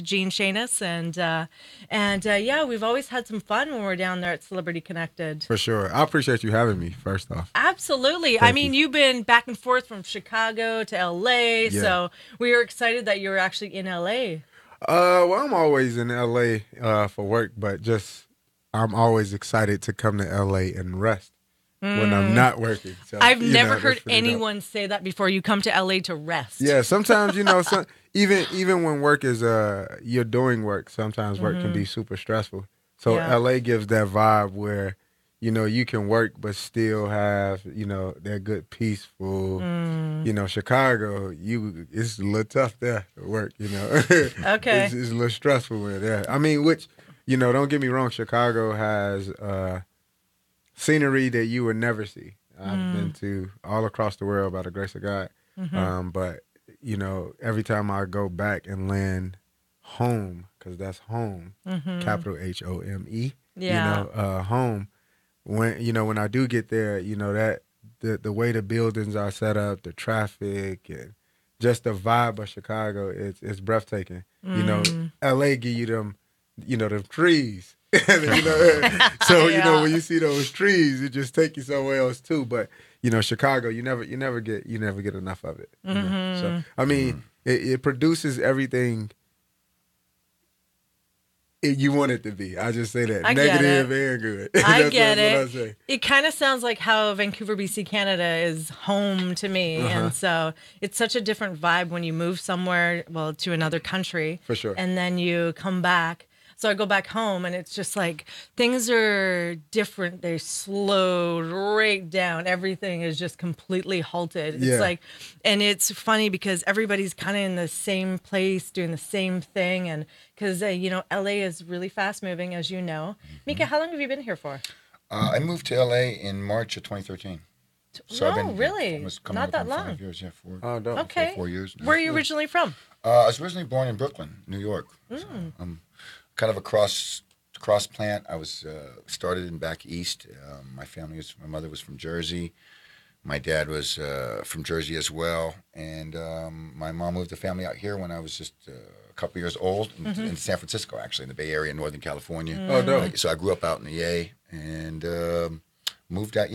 Gene Shanus, and yeah, we've always had some fun when we're down there at Celebrity Connected. For sure. I appreciate you having me, first off. Absolutely. I Thank you. mean, you've been back and forth from Chicago to LA, Yeah. so we were excited that you were actually in LA. Well, I'm always in LA for work, but just I'm always excited to come to LA and rest when I'm not working. So, I've never that's heard pretty dope. anyone say that before. You come to LA to rest. Yeah, sometimes even when work is you're doing work, sometimes work can be super stressful. So Yeah. LA gives that vibe where you can work but still have that good peaceful. Chicago, it's a little tough there to work. Okay. It's a little stressful there. I mean, which don't get me wrong, Chicago has scenery that you would never see. I've been to all across the world by the grace of God. But every time I go back and land home, because that's home, capital HOME, Yeah. home. When I do get there, that the way the buildings are set up, the traffic, and just the vibe of Chicago, it's breathtaking. LA give you them trees. So Yeah. when you see those trees, it just take you somewhere else too. But Chicago, you never get enough of it. So I mean, it produces everything you want it to be. I just say that I get negative it. and good. I That's get what I it. say. It kind of sounds like how Vancouver, BC, Canada is home to me. And so it's such a different vibe when you move somewhere, well, to another country. For sure. And then you come back. So I go back home and it's just like things are different. They slowed right down. Everything is just completely halted. It's Yeah. like, and it's funny because everybody's kind of in the same place doing the same thing. And because, LA is really fast moving, as you know. Mika, how long have you been here for? I moved to LA in March of 2013. So I've No, been really? almost coming Not up that on long. 5 years. Yeah, four. Oh, dope. Okay. 4 years now. Where are you originally from? I was originally born in Brooklyn, New York. So I'm kind of a cross plant. I was started in back east. My mother was from Jersey. My dad was from Jersey as well, and my mom moved the family out here when I was just a couple years old in San Francisco, actually, in the Bay Area, in Northern California. Oh, dope. So I grew up out in the A, and moved out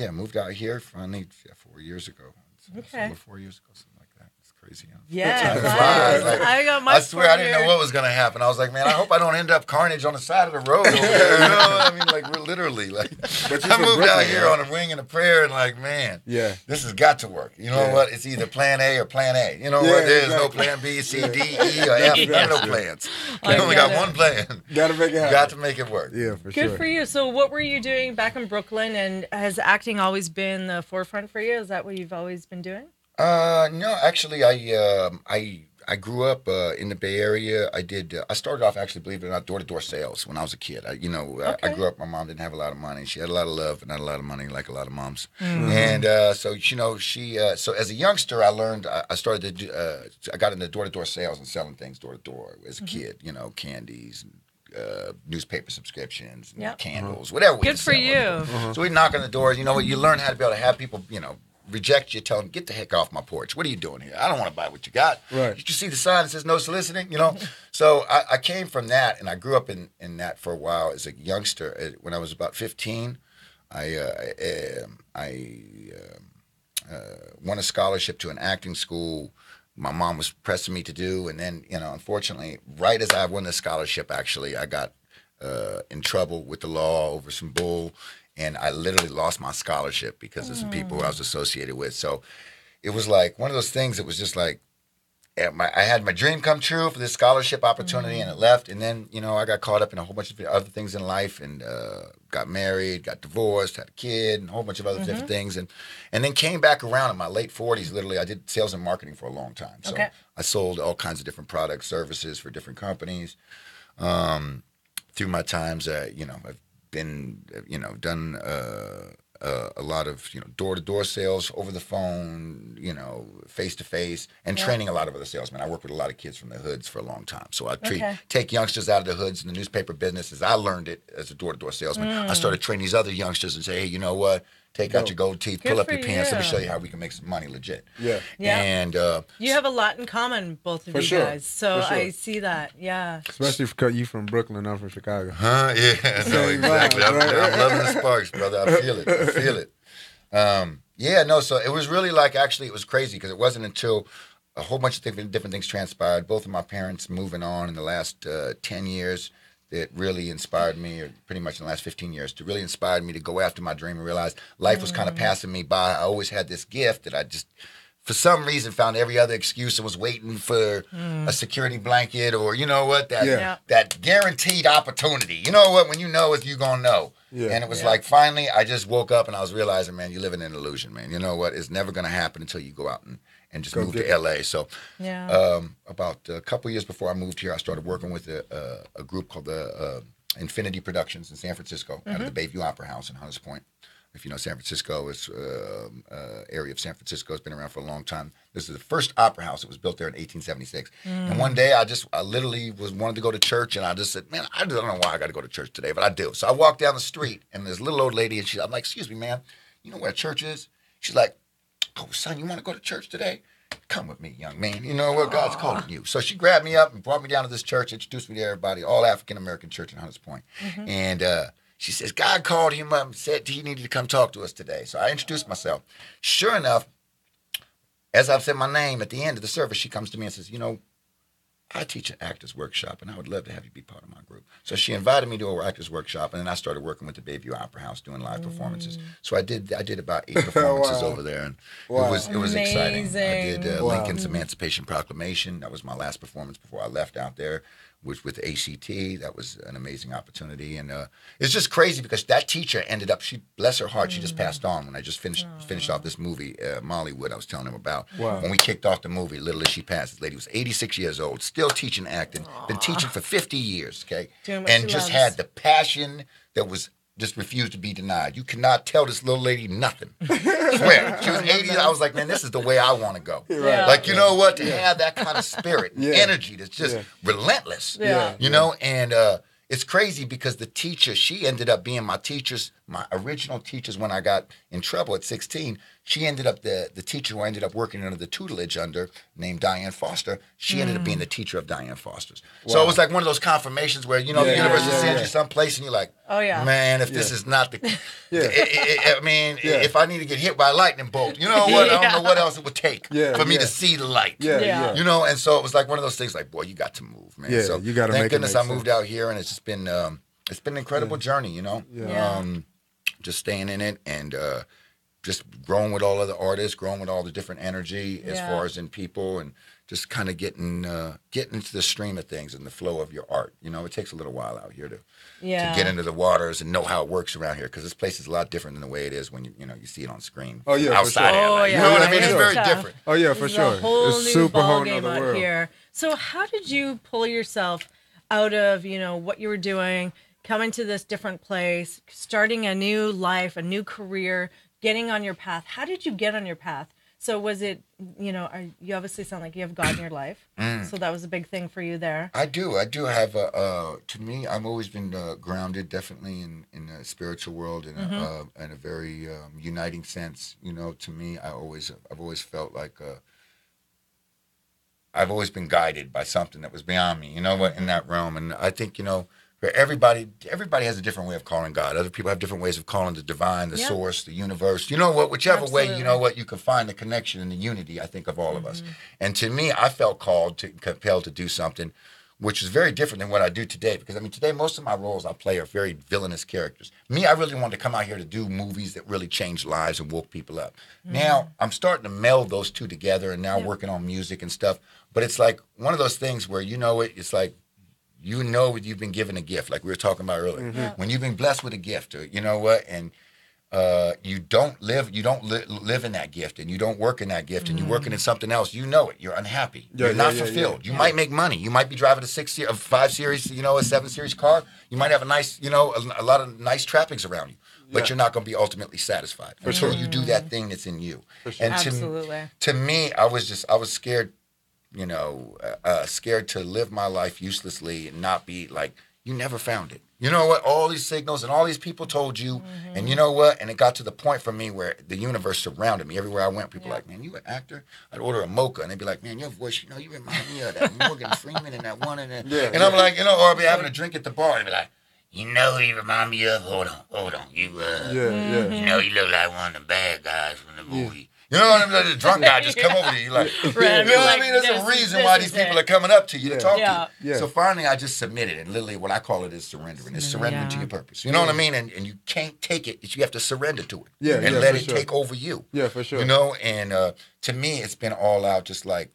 here finally 4 years ago. Okay. Over 4 years ago, something like that. It's crazy. Huh? Yeah, Time it flies. was. I got my I swear I didn't know 4 years. what was going to happen. I was like, man, I hope I don't end up carnage on the side of the road over there. You know what I mean? Like, we're literally, like, But you're I from moved Brooklyn, out here right? on a wing and a prayer and like, man, Yeah. this has got to work. You know Yeah. what? It's either plan A or plan A. You know Yeah, what? There's no exactly. plan B, C, D, E, or F. None of no plans. I You only get got it. one plan. Gotta make it happen. Got to make it work. Yeah, for Good sure. for you. So, what were you doing back in Brooklyn? And has acting always been the forefront for you? Is that what you've always been doing? No, actually, I grew up in the Bay Area. I started off actually, believe it or not, door-to-door sales when I was a kid. I Okay. grew up. My mom didn't have a lot of money. She had a lot of love, but not a lot of money, like a lot of moms. Mm-hmm. And so she. So as a youngster, I learned. I started to. I got into door-to-door sales and selling things door-to-door as a Mm-hmm. kid. Candies. Newspaper subscriptions, and Yep. candles, whatever. We Good could for sell on the you. door. So we knock on the doors. You know what? You learn how to be able to have people. Reject you, tell them, get the heck off my porch. What are you doing here? I don't want to buy what you got. Right. You see the sign that says no soliciting, So I came from that, and I grew up in that for a while as a youngster. When I was about 15, I won a scholarship to an acting school my mom was pressing me to do. And then, unfortunately, right as I won the scholarship, actually, I got in trouble with the law over some bull. And I literally lost my scholarship because of some people I was associated with. So it was like one of those things that was just like, I had my dream come true for this scholarship opportunity, and it left. And then, I got caught up in a whole bunch of other things in life, and got married, got divorced, had a kid, and a whole bunch of other different things. And then came back around in my late 40s. Literally, I did sales and marketing for a long time. So Okay. I sold all kinds of different products, services for different companies. Through my times, I've been, done a lot of, door-to-door sales over the phone, face-to-face, and training a lot of other salesmen. I worked with a lot of kids from the hoods for a long time. So I Okay. take youngsters out of the hoods in the newspaper business as I learned it as a door-to-door salesman. I started training these other youngsters and say, hey, you know what? Take out your gold teeth, Good pull up for your pants. Let me you. show you how we can make some money legit. Yeah. Yeah. And You have a lot in common, both of For you sure. guys. So For sure. I see that. Yeah. Especially if you from Brooklyn, I'm from Chicago. Huh? Yeah, no, Same exactly. vibe, I'm, right? I'm loving the sparks, brother. I feel it. I feel it. Yeah, no, so it was really like, actually, it was crazy because it wasn't until a whole bunch of different things transpired. Both of my parents moving on in the last 10 years that really inspired me, or pretty much in the last 15 years, to really inspired me to go after my dream and realize life was kind of passing me by. I always had this gift that I just, for some reason, found every other excuse and was waiting for a security blanket or, you know what, that guaranteed opportunity. You know what, when you know if you're going to know. Yeah. And it was like, finally, I just woke up and I was realizing, man, you're living in an illusion, man. You know what, it's never going to happen until you go out and just move to LA. So about a couple years before I moved here, I started working with a group called the Infinity Productions in San Francisco, out of the Bayview Opera House in Hunters Point. If you know San Francisco, it's area of San Francisco. It's been around for a long time. This is the first opera house. It was built there in 1876. And one day, I literally wanted to go to church, and I just said, man, I don't know why I got to go to church today, but I do. So I walked down the street, and this little old lady, and I'm like, excuse me, ma'am, you know where church is? She's like, oh, son, you want to go to church today? Come with me, young man. You know what? God's calling you. So she grabbed me up and brought me down to this church, introduced me to everybody, all African-American church in Hunters Point. And she says, God called him up and said he needed to come talk to us today. So I introduced myself. Sure enough, as I've said my name, at the end of the service, she comes to me and says, you know, I teach an actor's workshop, and I would love to have you be part of my group. So she invited me to her actor's workshop, and then I started working with the Bayview Opera House doing live performances. So I did about 8 performances over there, and it was exciting. I did Lincoln's Emancipation Proclamation. That was my last performance before I left out there. With ACT, that was an amazing opportunity, and it's just crazy because that teacher ended up. She, bless her heart, she just passed on when I just finished off this movie, Mollywood. I was telling him about when we kicked off the movie. Literally, she passed. This lady was 86 years old, still teaching acting, been teaching for 50 years, okay, and just had the passion that was just refused to be denied. You cannot tell this little lady nothing. Swear. She was 80. I was like, man, this is the way I want to go. Right. Like, you know what? To have that kind of spirit, energy that's just relentless. You know, and it's crazy because the teacher, she ended up being my original teachers when I got in trouble at 16. She ended up the teacher who I ended up working under the tutelage under, named Diane Foster. She ended up being the teacher of Diane Foster's. So it was like one of those confirmations where, you know, the universe sends you someplace and you're like, oh yeah, man, if this is not the, I mean, if I need to get hit by a lightning bolt, you know what? I don't know what else it would take for me to see the light. You know, and so it was like one of those things like, boy, you got to move, man. So you got to thank goodness I moved out here, and it's just been, it's been an incredible journey, you know. Just staying in it and just growing with all other artists, growing with all the different energy as far as in people, and just kind of getting into the stream of things and the flow of your art. You know, it takes a little while out here to get into the waters and know how it works around here, because this place is a lot different than the way it is when you see it on screen. Oh yeah, outside. For sure. You know what I mean? It's very different. Oh yeah, for sure. A whole it's new super ball whole game nother out world. here. So how did you pull yourself out of, you know, what you were doing, coming to this different place, starting a new life, a new career, getting on your path? How did you get on your path? So was it, you know, you obviously sound like you have God in your life. So that was a big thing for you there. I do have to me, I've always been grounded definitely in the spiritual world in a very uniting sense. You know, to me, I've always felt like I've always been guided by something that was beyond me, you know what, in that realm. And I think, you know, everybody has a different way of calling God. Other people have different ways of calling the divine, the source, the universe. You know what, whichever way, you know what, you can find the connection and the unity, I think, of all of us. And to me, I felt compelled to do something which is very different than what I do today. Because, I mean, today, most of my roles I play are very villainous characters. Me, I really wanted to come out here to do movies that really changed lives and woke people up. Now, I'm starting to meld those two together and now working on music and stuff. But it's like one of those things where, you know, it's like, you know, you've been given a gift, like we were talking about earlier. When you've been blessed with a gift, or, you know what, and you don't live in that gift, and you don't work in that gift, and you're working in something else, you know it. You're unhappy. You're not fulfilled. You might make money. You might be driving a 5 Series, you know, a 7 Series car. You might have a nice, you know, a lot of nice trappings around you, but you're not going to be ultimately satisfied until you do that thing that's in you. And to me, I was scared, you know, scared to live my life uselessly and not be like, you never found it. You know what? All these signals and all these people told you, and you know what? And it got to the point for me where the universe surrounded me. Everywhere I went, people were like, man, you an actor? I'd order a mocha, and they'd be like, man, your voice, you know, you remind me of that Morgan Freeman and that one. And I'm like, you know, or I'd be having a drink at the bar, and they'd be like, you know who you remind me of? Hold on. You, you know, you look like one of the bad guys from the movie. You know what I mean? The drunk guy just come over to you like, you know what I mean? There's a reason why these people are coming up to you to talk to you. So finally, I just submitted, and literally what I call it is surrendering. It's surrendering to your purpose. You know what I mean? And you can't take it. You have to surrender to it and let it take over you. Yeah, for sure. You know, and to me, it's been all out, just like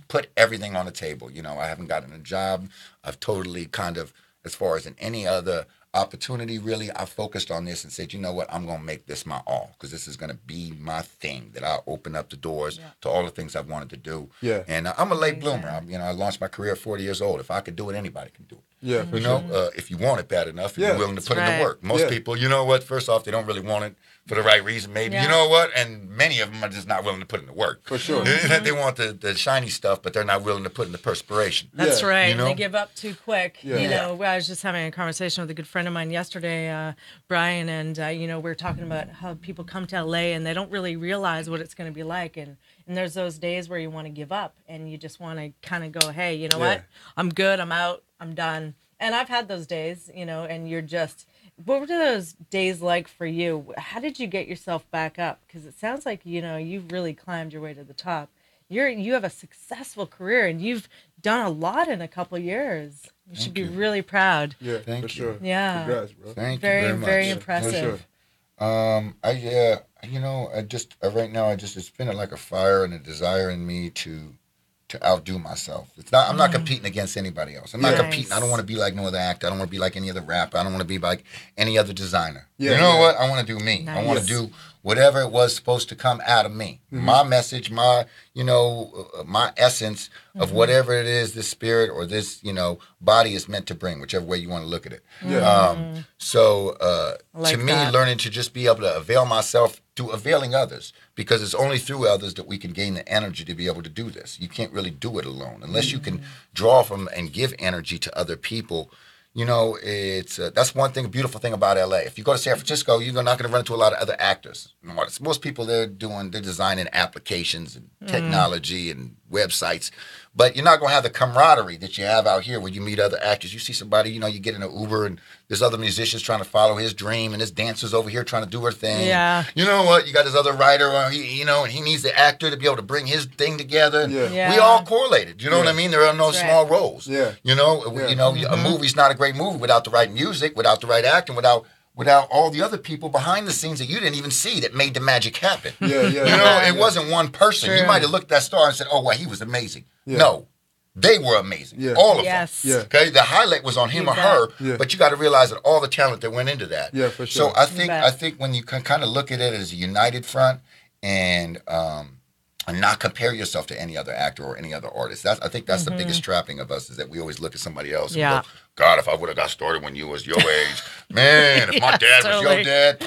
put everything on the table. You know, I haven't gotten a job. I've totally kind of, as far as in any other opportunity, really, I focused on this and said, you know what, I'm going to make this my all, because this is going to be my thing, that I'll open up the doors to all the things I've wanted to do. Yeah. And I'm a late bloomer. I launched my career at 40 years old. If I could do it, anybody can do it. Yeah, for sure. If you want it bad enough, and you're willing to put in the work. Most people, you know what, first off, they don't really want it for the right reason, maybe. You know what? And many of them are just not willing to put in the work. For sure. They want the shiny stuff, but they're not willing to put in the perspiration. That's right. You know? They give up too quick. You know, I was just having a conversation with a good friend of mine yesterday, Brian, and, you know, we were talking about how people come to LA and they don't really realize what it's going to be like. And there's those days where you want to give up and you just want to kind of go, hey, you know what? I'm good. I'm out. I'm done. And I've had those days, you know, and you're just, what were those days like for you? How did you get yourself back up? Because it sounds like, you know, you've really climbed your way to the top. You have a successful career and you've done a lot in a couple years. You should be really proud. Yeah, for sure. Yeah. Congrats, bro. Thank you very much. Very impressive. You know, I just right now, it's been like a fire and a desire in me to outdo myself. It's not. I'm not competing against anybody else. I'm not competing. I don't want to be like no other actor. I don't want to be like any other rapper. I don't want to be like any other designer. You know what? I want to do me. Nice. I want to do whatever it was supposed to come out of me. My message, my my essence of whatever it is, this spirit or this body is meant to bring, whichever way you want to look at it. To me, learning to just be able to avail myself to availing others, because it's only through others that we can gain the energy to be able to do this. You can't really do it alone unless you can draw from and give energy to other people. You know, it's that's one thing, beautiful thing about LA. If you go to San Francisco, you're not going to run into a lot of other actors. Most people they're designing applications and technology and websites, but you're not going to have the camaraderie that you have out here when you meet other actors. You see somebody, you get in an Uber and there's other musicians trying to follow his dream, and this dancer's over here trying to do her thing. Yeah. You know what? You got this other writer, and he needs the actor to be able to bring his thing together. Yeah. We all correlated. You know what I mean? There are no small roles. Yeah. A movie's not a great movie without the right music, without the right acting, without all the other people behind the scenes that you didn't even see that made the magic happen. It wasn't one person. True. You might have looked at that star and said, oh, well, he was amazing. Yeah. No. They were amazing. Yeah. All of them. Yeah. Okay? The highlight was on him or her, but you got to realize that all the talent that went into that. Yeah, for sure. So I think when you can kind of look at it as a united front and not compare yourself to any other actor or any other artist. I think that's the biggest trapping of us, is that we always look at somebody else and go, God, if I would have got started when you was your age, man, if my dad was your dad.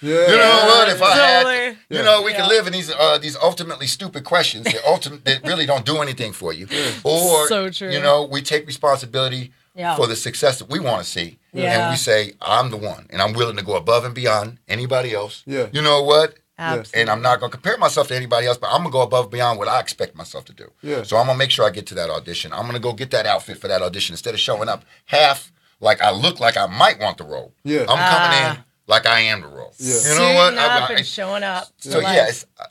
Yeah. You know what? If I had, we can live in these ultimately stupid questions that really don't do anything for you. Or, so true. We take responsibility for the success that we want to see. Yeah. And we say, I'm the one, and I'm willing to go above and beyond anybody else. Yeah. You know what? Absolutely. And I'm not going to compare myself to anybody else, but I'm going to go above and beyond what I expect myself to do. Yeah. So I'm going to make sure I get to that audition. I'm going to go get that outfit for that audition instead of showing up half like I look like I might want the role. Yeah. I'm coming in like I am the role. Yeah. You know what? Up and showing up. So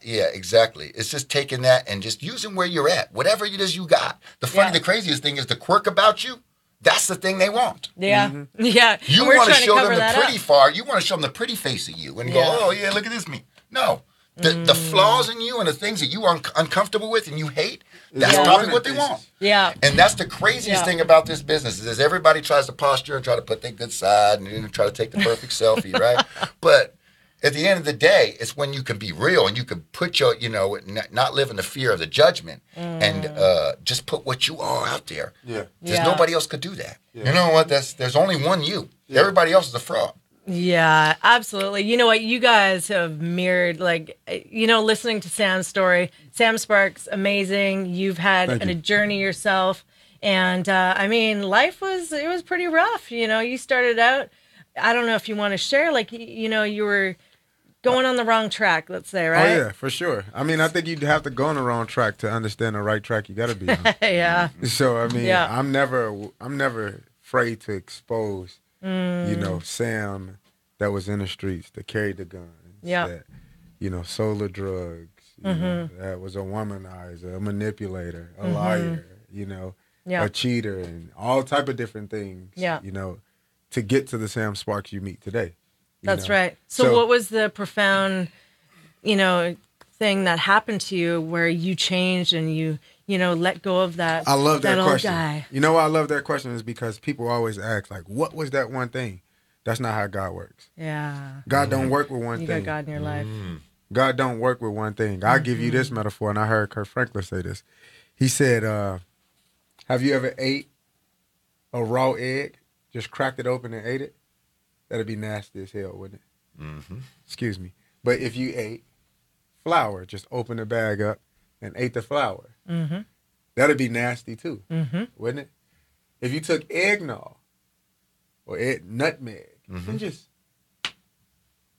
exactly. It's just taking that and just using where you're at, whatever it is you got. The craziest thing is the quirk about you. That's the thing they want. Yeah. Mm-hmm. Yeah. You want to show them the pretty part. You want to show them the pretty face of you and go, oh yeah, look at this me. No. The flaws in you and the things that you are uncomfortable with and you hate, that's probably what they want. Yeah. And that's the craziest thing about this business is everybody tries to posture and try to put their good side and try to take the perfect selfie, right? But at the end of the day, it's when you can be real and you can put your, not live in the fear of the judgment and just put what you are out there. Yeah. There's nobody else could do that. Yeah. You know what? There's only one you. Yeah. Everybody else is a fraud. Yeah, absolutely. You know what? You guys have mirrored, listening to Sam's story. Sam Sparks, amazing. You've had a journey yourself. And I mean, life was pretty rough. You know, you started out. I don't know if you want to share, like you know, you were going on the wrong track. Let's say, Oh right? yeah, for sure. I mean, I think you'd have to go on the wrong track to understand the right track you got to be on. Yeah. So I mean, Yeah. I'm never afraid to expose, you know, Sam that was in the streets, that carried the guns, Yeah. that, you know, sold the drugs, you know, that was a womanizer, a manipulator, a liar, you know, Yeah. a cheater, and all type of different things, Yeah. you know, to get to the Sam Sparks you meet today. you That's know. right. So, what was the profound, you know, thing that happened to you where you changed and you know, let go of that? I love that old question. guy. You know why I love that question is because people always ask, like, what was that one thing? That's not how God works. Yeah. God don't work with one You thing. got God in your life. God don't work with one thing. I'll give you this metaphor, and I heard Kurt Franklin say this. He said, have you ever ate a raw egg, just cracked it open and ate it? That'd be nasty as hell, wouldn't it? Mm-hmm. Excuse me. But if you ate flour, just open the bag up and ate the flour, that'd be nasty too, wouldn't it? If you took eggnog or nutmeg and just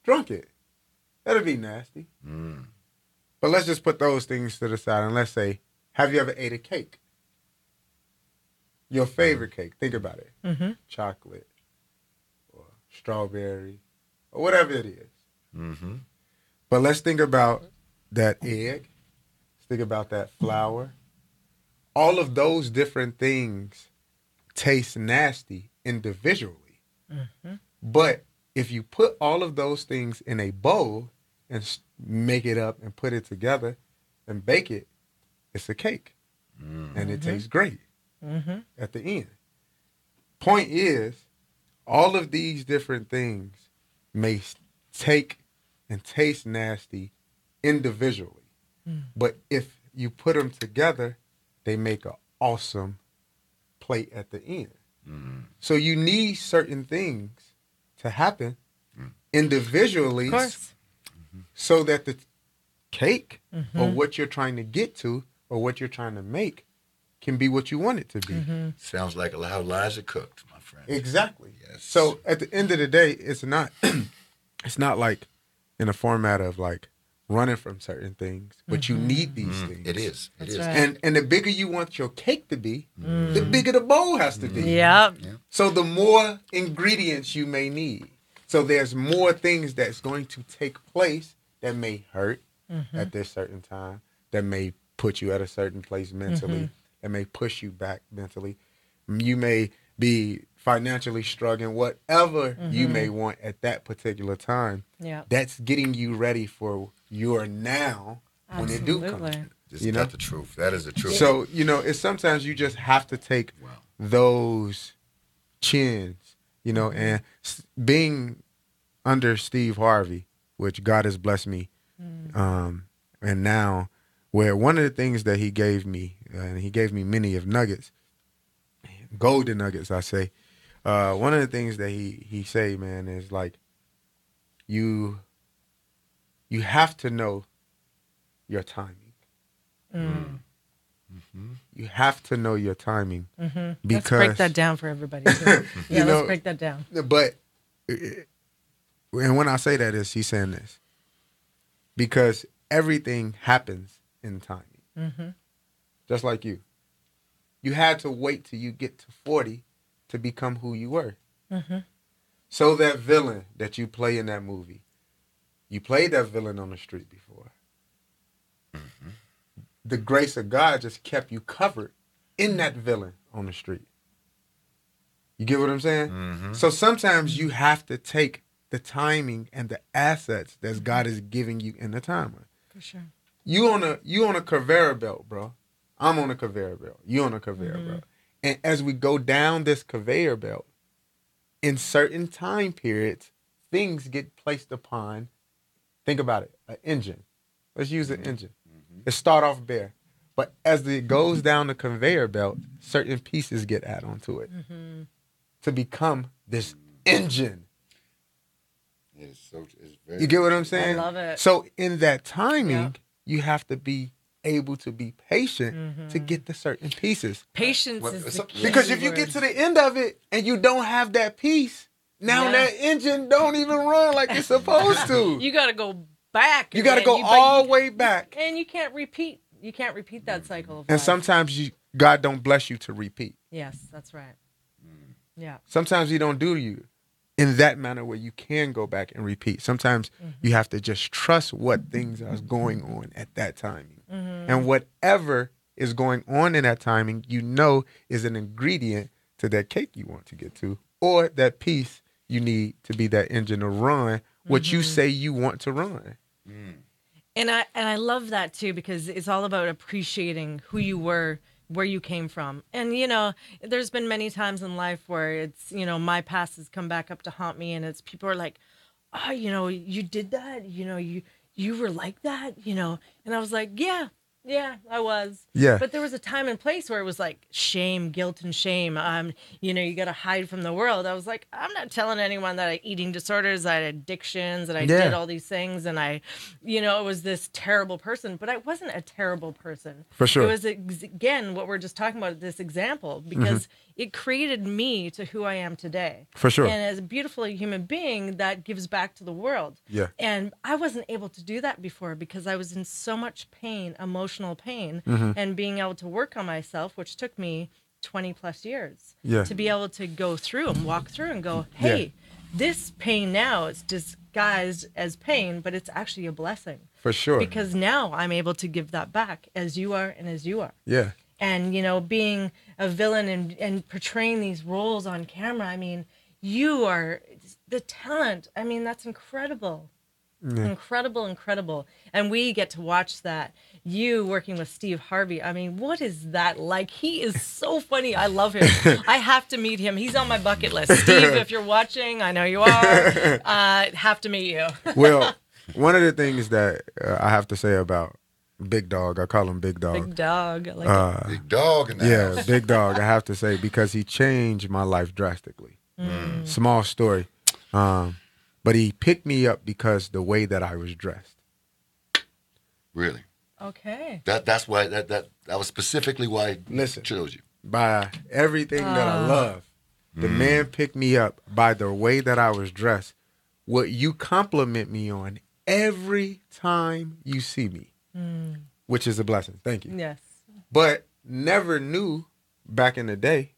drunk it, that'd be nasty. But let's just put those things to the side and let's say, have you ever ate a cake? Your favorite cake. Think about it. Chocolate or strawberry or whatever it is. Mm-hmm. But let's think about that egg. Let's think about that flour. All of those different things taste nasty individually. But if you put all of those things in a bowl and make it up and put it together and bake it, it's a cake. And it tastes great at the end. Point is, all of these different things may take and taste nasty individually. But if you put them together, they make an awesome plate at the end. So you need certain things to happen individually Of course. so that the cake or what you're trying to get to or what you're trying to make can be what you want it to be. Sounds like how lies are cooked, my friend. Exactly. Yes. So at the end of the day, it's not it's not like in a format of like running from certain things, but you need these things. It is. It That's is. right. And the bigger you want your cake to be, the bigger the bowl has to be. Yeah. So the more ingredients you may need. So there's more things that's going to take place that may hurt at this certain time, that may put you at a certain place mentally, that may push you back mentally. You may be financially struggling, whatever you may want at that particular time. Yeah. That's getting you ready for your now when it do come. Absolutely. Just You know? got the truth. That is the truth. So, you know, it's sometimes you just have to take those chins, you know, and being under Steve Harvey, which God has blessed me, and now where one of the things that he gave me, and he gave me many of nuggets, golden nuggets, I say, one of the things that he say, man, is like, you have to know your timing. You have to know your timing Let's because break that down for everybody. Too. Yeah, know, let's break that down. But and when I say that is he's saying this because everything happens in timing. Just like you had to wait till you get to 40 to become who you were. So that villain that you play in that movie, you played that villain on the street before. The grace of God just kept you covered in that villain on the street. You get what I'm saying? So sometimes you have to take the timing and the assets that God is giving you in the timer. For sure. You on a conveyor belt, bro. I'm on a conveyor belt. You on a conveyor belt. And as we go down this conveyor belt, in certain time periods, things get placed upon. Think about it, an engine. Let's use an engine. It start off bare, but as it goes down the conveyor belt, certain pieces get added onto it to become this engine. It's very You get what I'm saying? I love it. So in that timing, you have to be able to be patient to get the certain pieces. Patience Well, is the so- key Because if you word. get to the end of it and you don't have that piece, now Yeah. that engine don't even run like it's supposed to. you got to go back. You got to and go but all the way back. and you can't repeat. You can't repeat that cycle of And life. sometimes God don't bless you to repeat. Yes, that's right. Yeah. Sometimes He don't do you in that manner where you can go back and repeat. Sometimes you have to just trust what things are going on at that timing. And whatever is going on in that timing, you know, is an ingredient to that cake you want to get to, or that piece you need to be that engine to run what you say you want to run. And I love that too, because it's all about appreciating who you were, where you came from. And you know, there's been many times in life where it's, you know, my past has come back up to haunt me, and it's people are like, "Oh, you know, you did that, you know, you were like that, you know." And I was like, yeah, I was. Yeah. But there was a time and place where it was like shame, guilt, and shame. You know, you got to hide from the world. I was like, I'm not telling anyone that I had eating disorders, I had addictions, that I Yeah. did all these things, and I, you know, it was this terrible person. But I wasn't a terrible person. For sure. It was again what we're just talking about, this example, because it created me to who I am today. For sure. And as a beautiful human being, that gives back to the world. Yeah. And I wasn't able to do that before because I was in so much pain, emotional pain, and being able to work on myself, which took me 20 plus years Yeah. to be able to go through and walk through and go, hey, this pain now is disguised as pain, but it's actually a blessing. For sure. Because now I'm able to give that back as you are and as you are. Yeah. And, you know, being a villain and portraying these roles on camera, I mean, you are the talent. I mean, that's incredible. Incredible. And we get to watch that. You working with Steve Harvey. I mean, what is that like? He is so funny. I love him. I have to meet him. He's on my bucket list. Steve, if you're watching, I know you are. Have to meet you. Well, one of the things that I have to say about Big Dog, I call him Big Dog. Big dog. I like it. Big dog in the Yeah, house. Big Dog, I have to say, because he changed my life drastically. Small story. But he picked me up because the way that I was dressed. Really. Okay. That's why that was specifically why I Listen. chose you. By everything that I love. The man picked me up by the way that I was dressed. What you compliment me on every time you see me, which is a blessing. Thank you. Yes. But never knew back in the day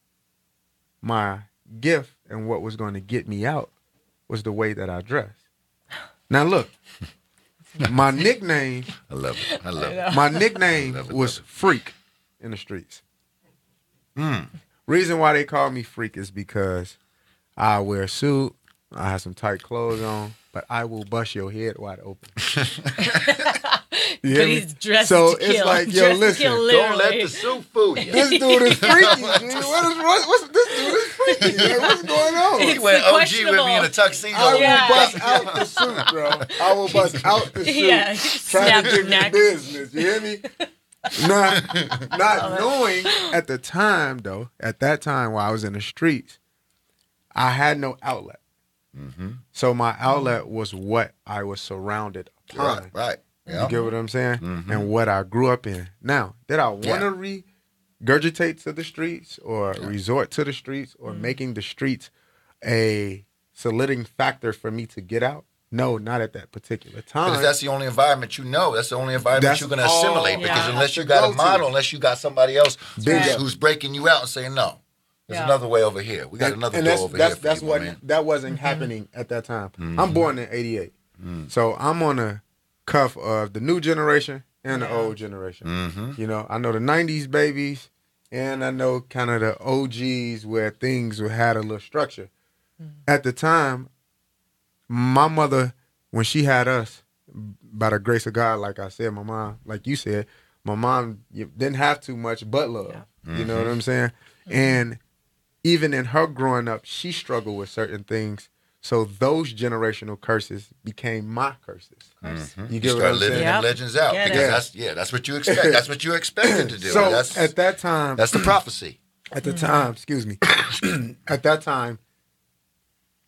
my gift and what was going to get me out was the way that I dress. Now look, my nickname I love it. I love it. my nickname Love it, was love it. Freak in the streets. Reason why they call me Freak is because I wear a suit, I have some tight clothes on, but I will bust your head wide open. You hear But me? he's dressed So to it's kill. like, yo, Dressed to listen, kill, Don't let literally. the soup fool you. This dude is freaky. G. What's this dude is freaky? Like, what's going on? He It's went OG with questionable. me in a tuxedo. I will Yeah. bust out the suit, bro. I will bust out the suit. Yeah, Trying snap to your give you neck. business. You hear me? Not knowing at the time, though, at that time while I was in the streets, I had no outlet. So my outlet was what I was surrounded upon. Right. You Yeah. get what I'm saying? And what I grew up in. Now, did I want to regurgitate to the streets or resort to the streets or making the streets a solidifying factor for me to get out? No, not at that particular time. But if that's the only environment you know, that's the only environment That's you're going to all assimilate. I Because have unless to you got go a to. model, unless you got somebody else Big up. who's breaking you out and saying, no, there's Yeah. another way over here. We got another door over here for that's you, what my man. that wasn't happening at that time. I'm born in '88, so I'm on the cuff of the new generation and the old generation. You know, I know the '90s babies, and I know kind of the OGs where things had a little structure. At the time, my mother, when she had us, by the grace of God, like I said, my mom, like you said, my mom didn't have too much but love. You know what I'm saying? And even in her growing up, she struggled with certain things. So those generational curses became my curses. You You get what start I'm living saying? Yep. them legends out Get because it. that's what you expect. That's what you're expected to do. So that's at that time, that's the prophecy. at the time, excuse me, at that time,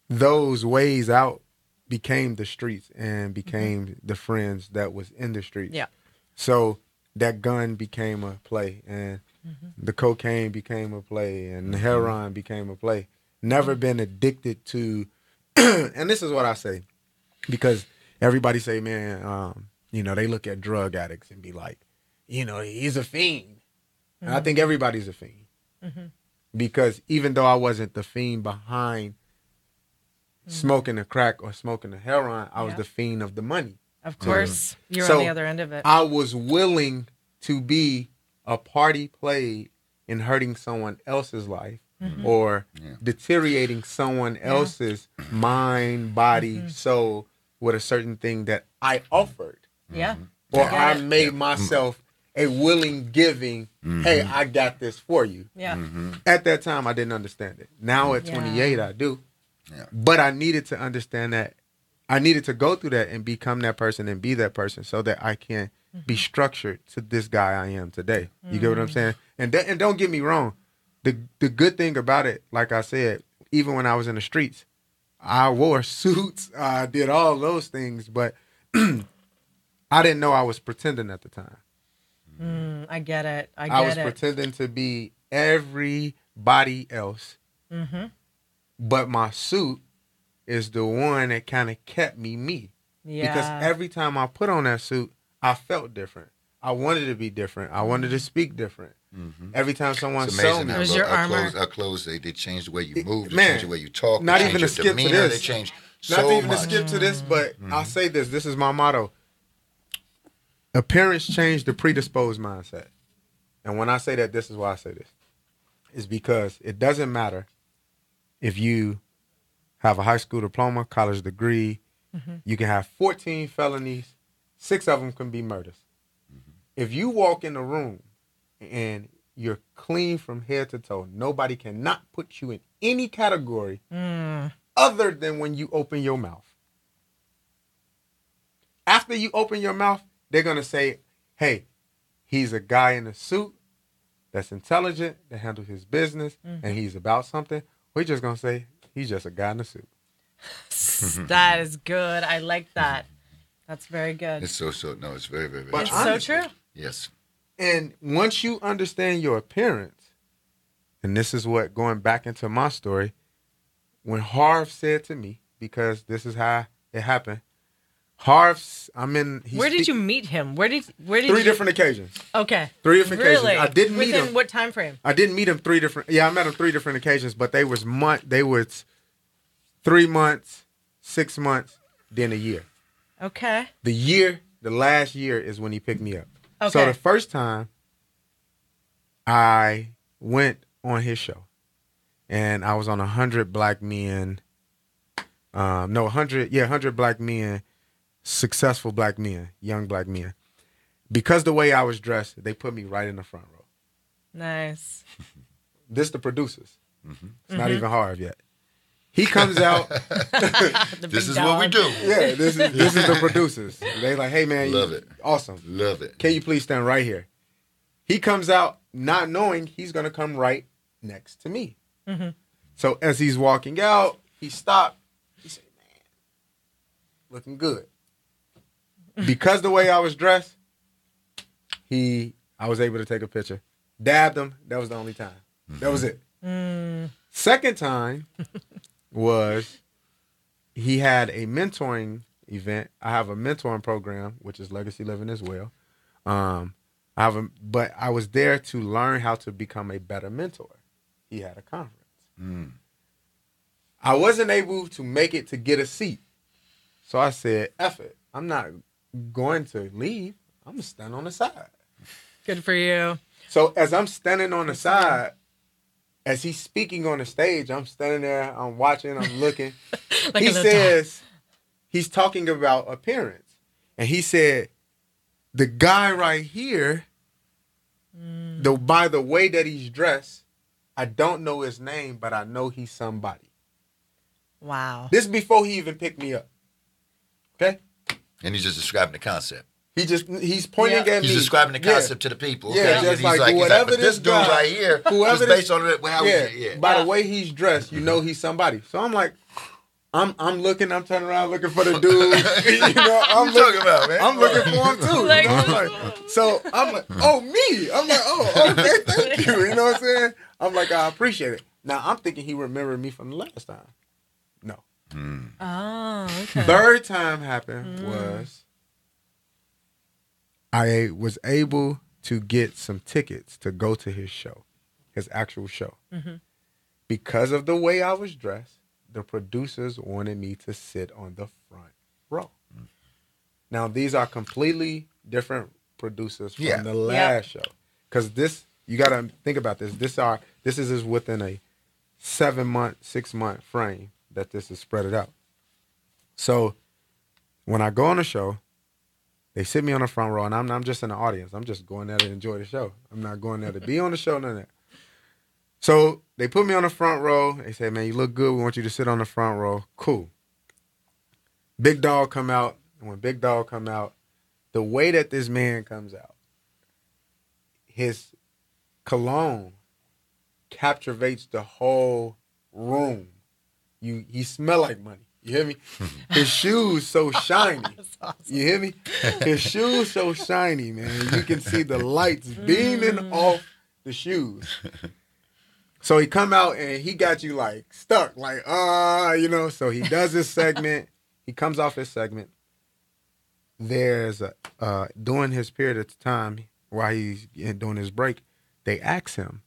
those ways out became the streets and became the friends that was in the streets. Yeah. So that gun became a play, and the cocaine became a play, and the heroin became a play. Never been addicted to, and this is what I say, because everybody say, man, they look at drug addicts and be like, he's a fiend. And I think everybody's a fiend. Because even though I wasn't the fiend behind smoking the crack or smoking the heroin, I was the fiend of the money. Of course, you're So on the other end of it. I was willing to be a party played in hurting someone else's life or deteriorating someone else's mind, body, soul with a certain thing that I offered. Yeah. Or Get I it. made myself a willing giving, hey, I got this for you. Yeah. At that time, I didn't understand it. Now at 28, I do. Yeah. But I needed to understand that. I needed to go through that and become that person and be that person so that I can be structured to this guy I am today. You get what I'm saying? And don't get me wrong. The good thing about it, like I said, even when I was in the streets, I wore suits. I did all those things, but I didn't know I was pretending at the time. I get it. I was pretending to be everybody else. But my suit is the one that kind of kept me. Yeah. Because every time I put on that suit, I felt different. I wanted to be different. I wanted to speak different. Every time someone It's saw amazing me. It was how your our armor. clothes, they change the way you move, they Man, change the way you talk, not they even change to your skip to demeanor, this. they change Not so to even much. to skip to this, but I'll say this. This is my motto. Appearance change the predisposed mindset. And when I say that, this is why I say this. It's because it doesn't matter if you have a high school diploma, college degree. You can have 14 felonies. 6 of them can be murders. If you walk in a room and you're clean from head to toe, nobody cannot put you in any category other than when you open your mouth. After you open your mouth, they're going to say, hey, he's a guy in a suit that's intelligent, that handles his business, and he's about something. We're just going to say, he's just a guy in a suit. That is good. I like that. That's very good. It's no, it's very, very, very But It's true. so honestly, true. Yes. And once you understand your appearance, and this is what, going back into my story, when Harv said to me, because this is how it happened, Harv's, Where did you meet him? Where did 3 you... different occasions. Okay. 3 different occasions. Really? I didn't meet Within him. what time frame? I didn't meet him 3 different. Yeah, I met him 3 different occasions, but they was 3 months, 6 months, then a year. Okay. The last year is when he picked me up. Okay. So the first time I went on his show, and I was on 100 black men. 100 black men, successful black men, young black men. Because the way I was dressed, they put me right in the front row. Nice. This the producers. It's not even Harv yet. He comes out. The This big is what we dog. do. Yeah, this is the producers. They like, hey man, Love it. Awesome. Love it. Can you please stand right here? He comes out not knowing he's gonna come right next to me. So as he's walking out, he stopped. He said, "Man, looking good." Because the way I was dressed, I was able to take a picture. Dabbed him. That was the only time. That was it. Second time was he had a mentoring event. I have a mentoring program, which is Legacy Living as well. But I was there to learn how to become a better mentor. He had a conference. I wasn't able to make it to get a seat. So I said, F it. I'm not going to leave. I'm going to stand on the side. Good for you. So as I'm standing on the side, as he's speaking on the stage, I'm standing there, I'm watching, I'm looking. Like He a little says, he's talking about appearance. And he said, the guy right here, by the way that he's dressed, I don't know his name, but I know he's somebody. Wow. This is before he even picked me up. Okay? And he's just describing the concept. He's pointing at me. He's describing the Yeah. concept to the people. Yeah, Okay? just And he's like he's whatever but this this dude guy- right here, whoever just this- based on how Yeah. we By the way he's dressed, you know he's somebody. So I'm like, I'm looking, I'm turning around looking for the dude. You know, talking about, man? I'm looking for him too. Like- you know? I'm like, oh me. I'm like, oh, okay, thank you. You know what I'm saying? I'm like, I appreciate it. Now I'm thinking he remembered me from the last time. No. Oh, okay. Third time happened was I was able to get some tickets to go to his show, his actual show. Because of the way I was dressed, the producers wanted me to sit on the front row. Now, these are completely different producers from the last show. Because this, you got to think about this. This is within a 7-month, 6-month frame that this is spread it out. So when I go on the show, they sit me on the front row, and I'm just in the audience. I'm just going there to enjoy the show. I'm not going there to be on the show, none of that. So they put me on the front row. They say, man, you look good. We want you to sit on the front row. Cool. Big Dog come out. And when Big Dog come out, the way that this man comes out, his cologne captivates the whole room. He smell like money. You hear me? His shoes so shiny. Awesome. You hear me? His shoes so shiny, man. You can see the lights beaming off the shoes. So he come out and he got you like stuck, like, you know. So he does his segment. He comes off his segment. There's during his period of time while he's doing his break, they ask him.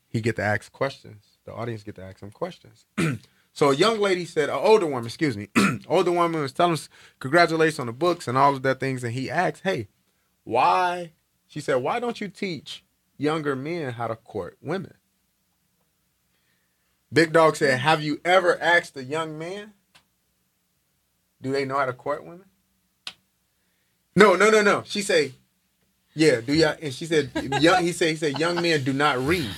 He get to ask questions. The audience get to ask him questions. So a young lady said, an older woman, excuse me, older woman was telling us congratulations on the books and all of that things. And he asked, hey, why? She said, why don't you teach younger men how to court women? Big Dog said, have you ever asked a young man, do they know how to court women? No. She said, yeah, do y'all? And she said, he said, young men do not read.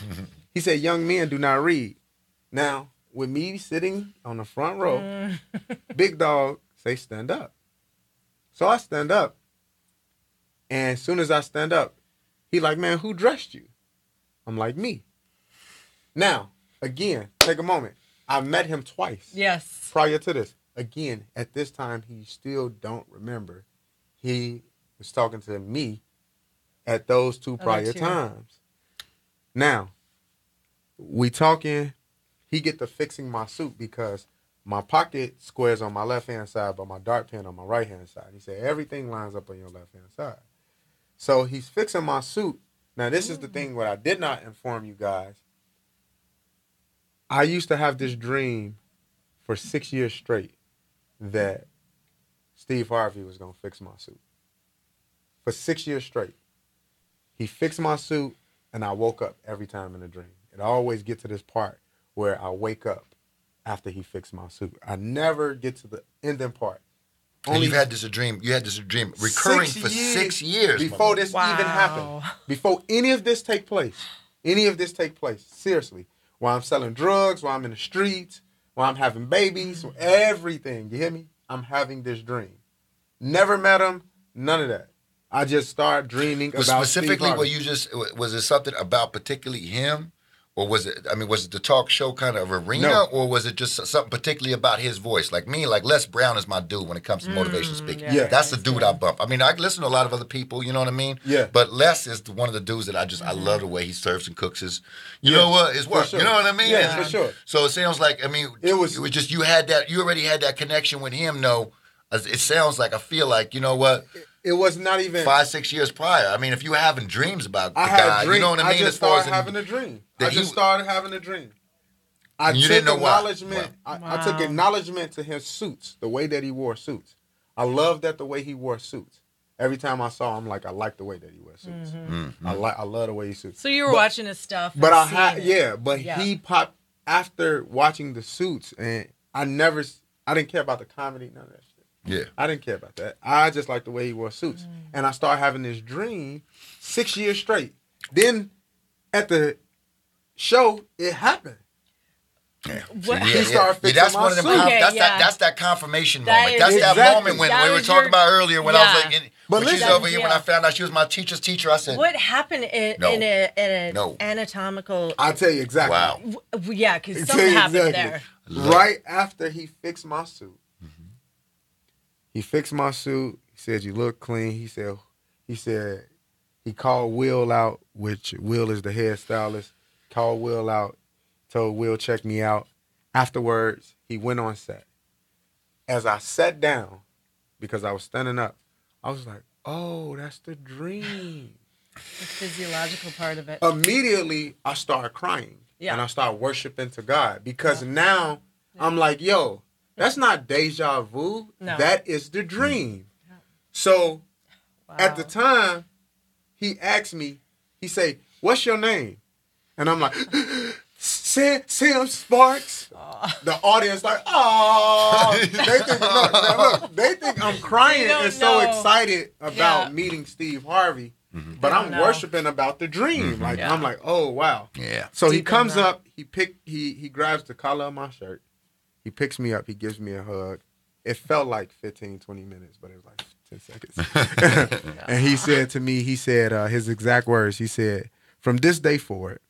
He said, young men do not read. Now, with me sitting on the front row, Big Dog say, stand up. So I stand up. And as soon as I stand up, he like, man, who dressed you? I'm like, me. Now, again, take a moment. I met him twice. Yes. Prior to this. Again, at this time, he still don't remember. He was talking to me at those two prior times. Now, we talking, he get to fixing my suit because my pocket squares on my left-hand side, but my dart pen on my right-hand side. He said, everything lines up on your left-hand side. So he's fixing my suit. Now, this is the thing what I did not inform you guys. I used to have this dream for 6 years straight that Steve Harvey was going to fix my suit. For 6 years straight. He fixed my suit, and I woke up every time in a dream. It always get to this part where I wake up after he fixed my suit. I never get to the ending part. And you had this dream recurring for 6 years. Before this even happened. Before any of this take place. Seriously. While I'm selling drugs, while I'm in the streets, while I'm having babies, everything. You hear me? I'm having this dream. Never met him, none of that. I just started dreaming about specifically Steve Harvey. was it something about particularly him? Or was it the talk show kind of arena? No. Or was it just something particularly about his voice? Like me, like Les Brown is my dude when it comes to motivational speaking. Yeah. That's the dude I bump. I mean, I listen to a lot of other people, you know what I mean? Yeah. But Les is one of the dudes that I love the way he serves and cooks his, you know what, his work. Sure. You know what I mean? Yeah, for sure. So it sounds like, I mean, it was just, you already had that connection with him, no. It sounds like, I feel like, you know what? It was not even 5-6 years prior. I mean, if you were having dreams about the I guy, had dreams. you know what I mean? I just started having a dream. I started having a dream. I took acknowledgement. I took acknowledgement to his suits, the way that he wore suits. I loved that the way he wore suits. Every time I saw him, like I like the way that he wears suits. Mm-hmm. I love the way he suits. So you were watching his stuff. But he popped after watching the suits, and I didn't care about the comedy, none of that shit. Yeah. I didn't care about that. I just liked the way he wore suits. And I started having this dream 6 years straight. Then at the show, it happened. Yeah. What- He started fixing that's my one of them. suit. Okay, that's yeah. that's that confirmation That moment. is- That's that Exactly. moment when That we were was talking your- about earlier when I was like, yeah. But when she's listen- over here, when I found out she was my teacher's teacher, I said, What happened No. in an No. anatomical? I'll tell you exactly. wow. Yeah, because I'll something tell you happened exactly. there. Right after he fixed my suit, he fixed my suit. He said, "You look clean." He said he called Will out, which Will is the head stylist. Called Will out, told Will check me out. Afterwards, he went on set. As I sat down, because I was standing up, I was like, "Oh, that's the dream." The physiological part of it. Immediately, I started crying. Yeah. And I started worshiping to God because now I'm like, yo, that's not deja vu. No. That is the dream. So Wow. at the time, he asked me, he say, "What's your name?" And I'm like, Sam Sparks. The audience like, oh, they think I'm crying They don't and so know. excited about Yeah. meeting Steve Harvey. But They I'm don't know. worshiping about the dream. Like Yeah. I'm like, oh wow. Yeah. So he Deep in comes that. up, he grabs the collar of my shirt, he picks me up, he gives me a hug. It felt like 15, 20 minutes, but it was like 10 seconds. And he said to me, his exact words, he said, "From this day forward,"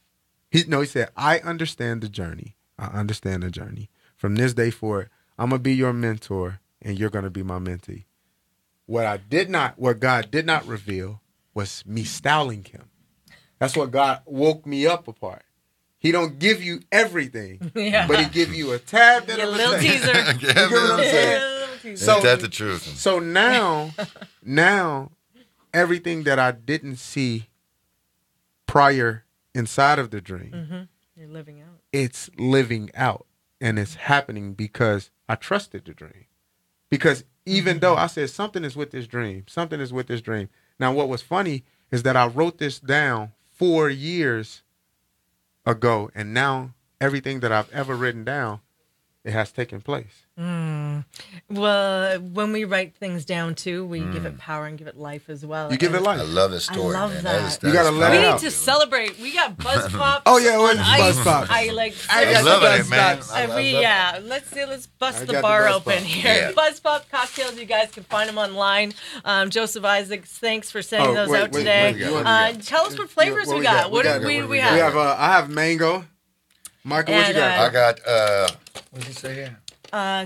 he said, "I understand the journey. I understand the journey. From this day forward, I'm gonna be your mentor and you're gonna be my mentee." What God did not reveal was me styling him. That's what God woke me up apart. He don't give you everything, Yeah. but he give you a tad bit Your of a little taste. teaser. Yeah, You get what I'm saying? Little teaser. So- Ain't that the truth? So now, everything that I didn't see prior inside of the dream, You're living out. it's living out and it's happening because I trusted the dream. Because even though I said something is with this dream, something is with this dream. Now, what was funny is that I wrote this down 4 years ago, and now everything that I've ever written down, it has taken place. Well, when we write things down too, we give it power and give it life as well. You give it And life. I love this story, love man. that. You gotta let We it need out. to celebrate. We got Buzz Pops. Oh, yeah, on where's ice. Buzz Pops? I like. I I'm got loving the it, man. Buzz I love it. Yeah, let's bust I the got the bar Buzz open Pop. here. Yeah. Buzz Pop cocktails, you guys can find them online. Joseph Isaacs, thanks for sending Oh, those wait, out wait, today. wait, you want- Tell us what flavors What we got. What got? do we What do we have? We have I have mango. Michael, what you And, got? I got what did you say here?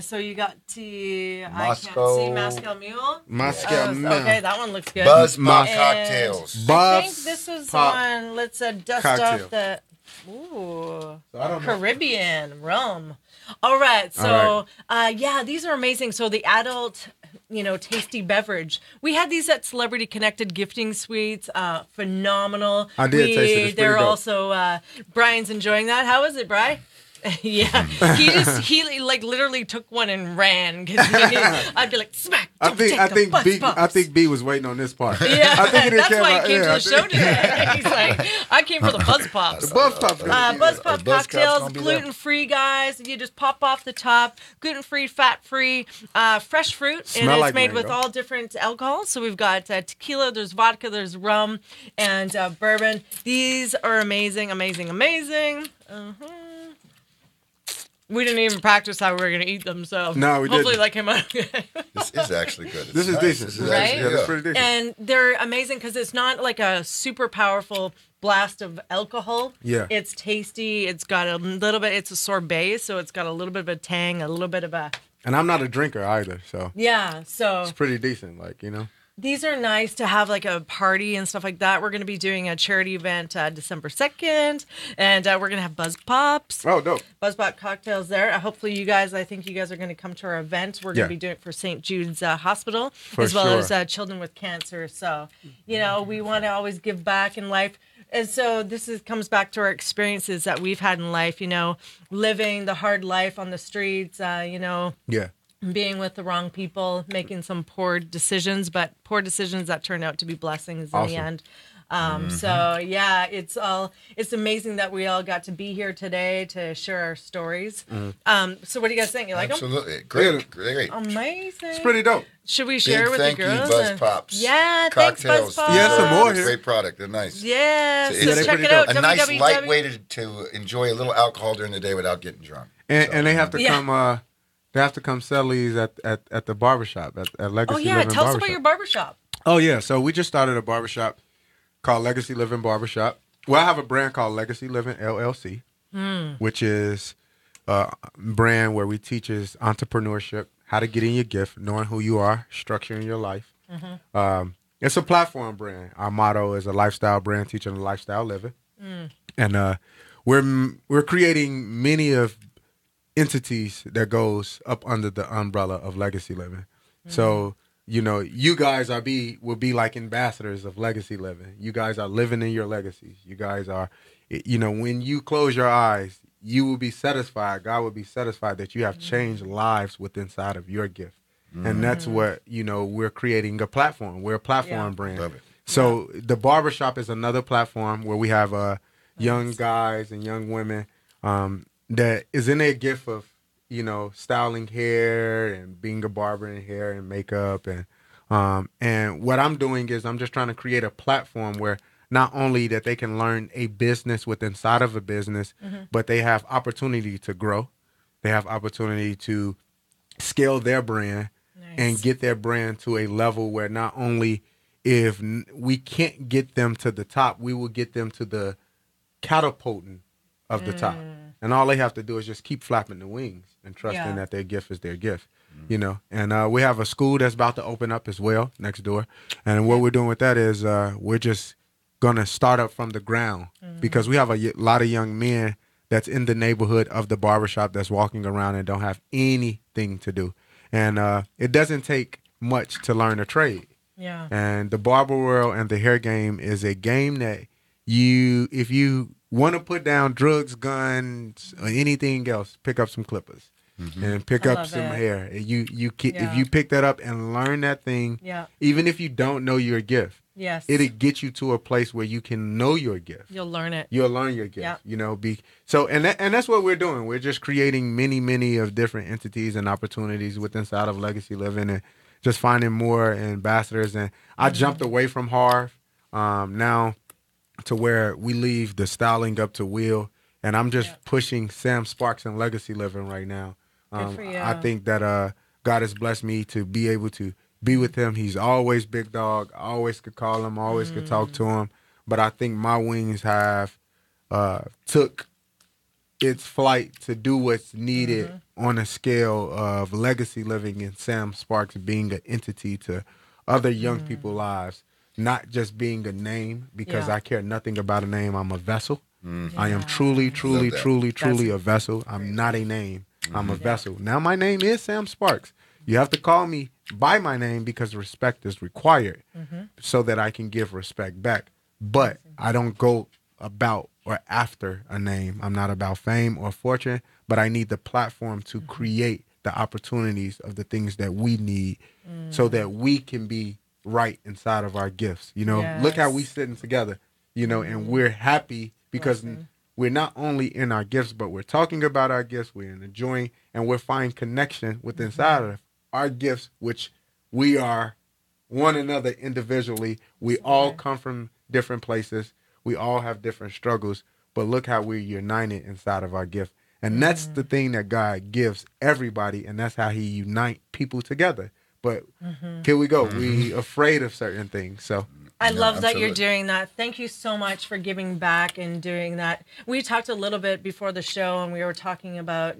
So you got tea. I Moscow. can't see Moscow Mule. Moscow Mule. Okay, that one looks good. Buzz Pop And cocktails. I Buzz think this was Pop on. Let's dust cocktail. off the. Ooh, So I don't know. Caribbean rum. All right, so yeah, these are amazing. So the adult, tasty beverage. We had these at Celebrity Connected Gifting Suites. Phenomenal. I did taste it. It's pretty They're dope. also Brian's enjoying that. How is it, Brian? Yeah, he like literally took one and ran because I'd be like smack. I don't take the Buzz B. Pops. I think B was waiting on this part. Yeah, I think that's why he came to I the show think- today. He's like, I came for the Buzz Pops. The Buzz Pops. Buzz Pop Buzz Pop's cocktails, gonna be there. gluten free, guys. You just pop off the top, gluten free, fat free, fresh fruit, and Smell it's like made with mango. all different alcohols. So we've got tequila, there's vodka, there's rum, and bourbon. These are amazing, amazing, amazing. We didn't even practice how we were going to eat them, so No, we hopefully didn't. that came out good. This is actually good. This is Nice. decent. This is Right? actually Yeah, that's good. pretty decent. And they're amazing because it's not like a super powerful blast of alcohol. Yeah. It's tasty. It's got a little bit, it's a sorbet, so it's got a little bit of a tang, a little bit of a, And I'm not a drinker either, so yeah. So it's pretty decent. these are nice to have like a party and stuff like that. We're going to be doing a charity event December 2nd, and we're going to have Buzz Pops. Oh, dope. Buzz Pop cocktails there. Hopefully I think you guys are going to come to our event. We're going Yeah. to be doing it for St. Jude's Hospital, For as well sure. as children with cancer. So, we want to always give back in life. And so comes back to our experiences that we've had in life, living the hard life on the streets, Yeah. being with the wrong people, making some poor decisions, but poor decisions that turned out to be blessings in Awesome. the end. So yeah, it's amazing that we all got to be here today to share our stories. So what do you guys think? You like them? Absolutely. Great. Great. Amazing. It's pretty dope. Should we share Big with thank the you, girls? Buzz Pops. Yeah, thanks, Buzz Cocktails. Pops. Yeah, some more here. Great product. They're nice. Yeah, So so it's check pretty it out. A nice www. light way to enjoy a little alcohol during the day without getting drunk. And they have to come. They have to come sell these at the barbershop at Legacy Oh yeah, Living tell us Barbershop. about your barbershop. Oh yeah, so we just started a barbershop called Legacy Living Barbershop. Well, I have a brand called Legacy Living LLC, which is a brand where we teaches entrepreneurship, how to get in your gift, knowing who you are, structuring your life. It's a platform brand. Our motto is a lifestyle brand teaching a lifestyle living, and we're creating many of entities that goes up under the umbrella of Legacy Living. So you guys will be like ambassadors of Legacy Living. You guys are living in your legacies. You guys are, when you close your eyes, you will be satisfied. God will be satisfied that you have changed lives with inside of your gift. And that's what, we're creating a platform. We're a platform brand. Love it. So the barbershop is another platform where we have young guys and young women that is in their gift of, styling hair and being a barber in hair and makeup. And what I'm doing is I'm just trying to create a platform where not only that they can learn a business with inside of a business, but they have opportunity to grow. They have opportunity to scale their brand and get their brand to a level where not only if we can't get them to the top, we will get them to the catapulting of the top. And all they have to do is just keep flapping the wings and trusting that their gift is their gift, And we have a school that's about to open up as well next door. And what we're doing with that is we're just going to start up from the ground because we have a lot of young men that's in the neighborhood of the barbershop that's walking around and don't have anything to do. And it doesn't take much to learn a trade. Yeah. And the barber world and the hair game is a game that if you want to put down drugs, guns, or anything else, pick up some clippers and pick up some hair. If you pick that up and learn that thing, even if you don't know your gift, it'll get you to a place where you can know your gift. You'll learn it. You'll learn your gift. And that's what we're doing. We're just creating many of different entities and opportunities within inside of Legacy Living and just finding more ambassadors. And I jumped away from Harv now to where we leave the styling up to Will, and I'm just pushing Sam Sparks and Legacy Living right now. Good for you. I think that God has blessed me to be able to be with him. He's always big dog. I always could call him. Always could talk to him. But I think my wings have took its flight to do what's needed on a scale of Legacy Living and Sam Sparks being an entity to other young people's lives. Not just being a name, because I care nothing about a name. I'm a vessel. I am truly a vessel. I'm not a name. I'm a vessel. Now my name is Sam Sparks. You have to call me by my name because respect is required so that I can give respect back. But I don't go about or after a name. I'm not about fame or fortune, but I need the platform to create the opportunities of the things that we need so that we can be right inside of our gifts. Look how we sitting together, and we're happy because we're not only in our gifts, but we're talking about our gifts, we're enjoying, and we're finding connection with inside of our gifts, which we are one another individually. We all come from different places. We all have different struggles, but look how we're united inside of our gift. And that's the thing that God gives everybody, and that's how he unite people together. But here we go. We afraid of certain things. So I love that you're doing that. Thank you so much for giving back and doing that. We talked a little bit before the show, and we were talking about,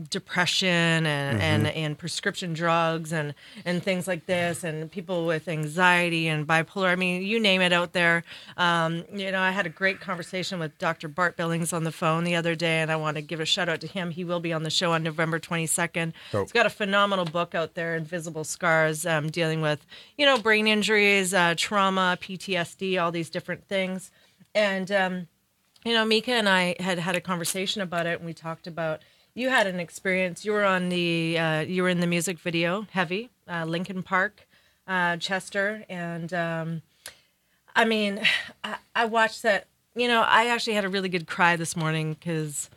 depression and prescription drugs and things like this, and people with anxiety and bipolar. I mean, you name it out there. I had a great conversation with Dr. Bart Billings on the phone the other day, and I want to give a shout out to him. He will be on the show on November 22nd. Oh. He's got a phenomenal book out there, Invisible Scars, dealing with, brain injuries, trauma, PTSD, all these different things. And, Mika and I had a conversation about it, and we talked about, you had an experience. You were on you were in the music video, Heavy, Linkin Park, Chester. And, I watched that, I actually had a really good cry this morning because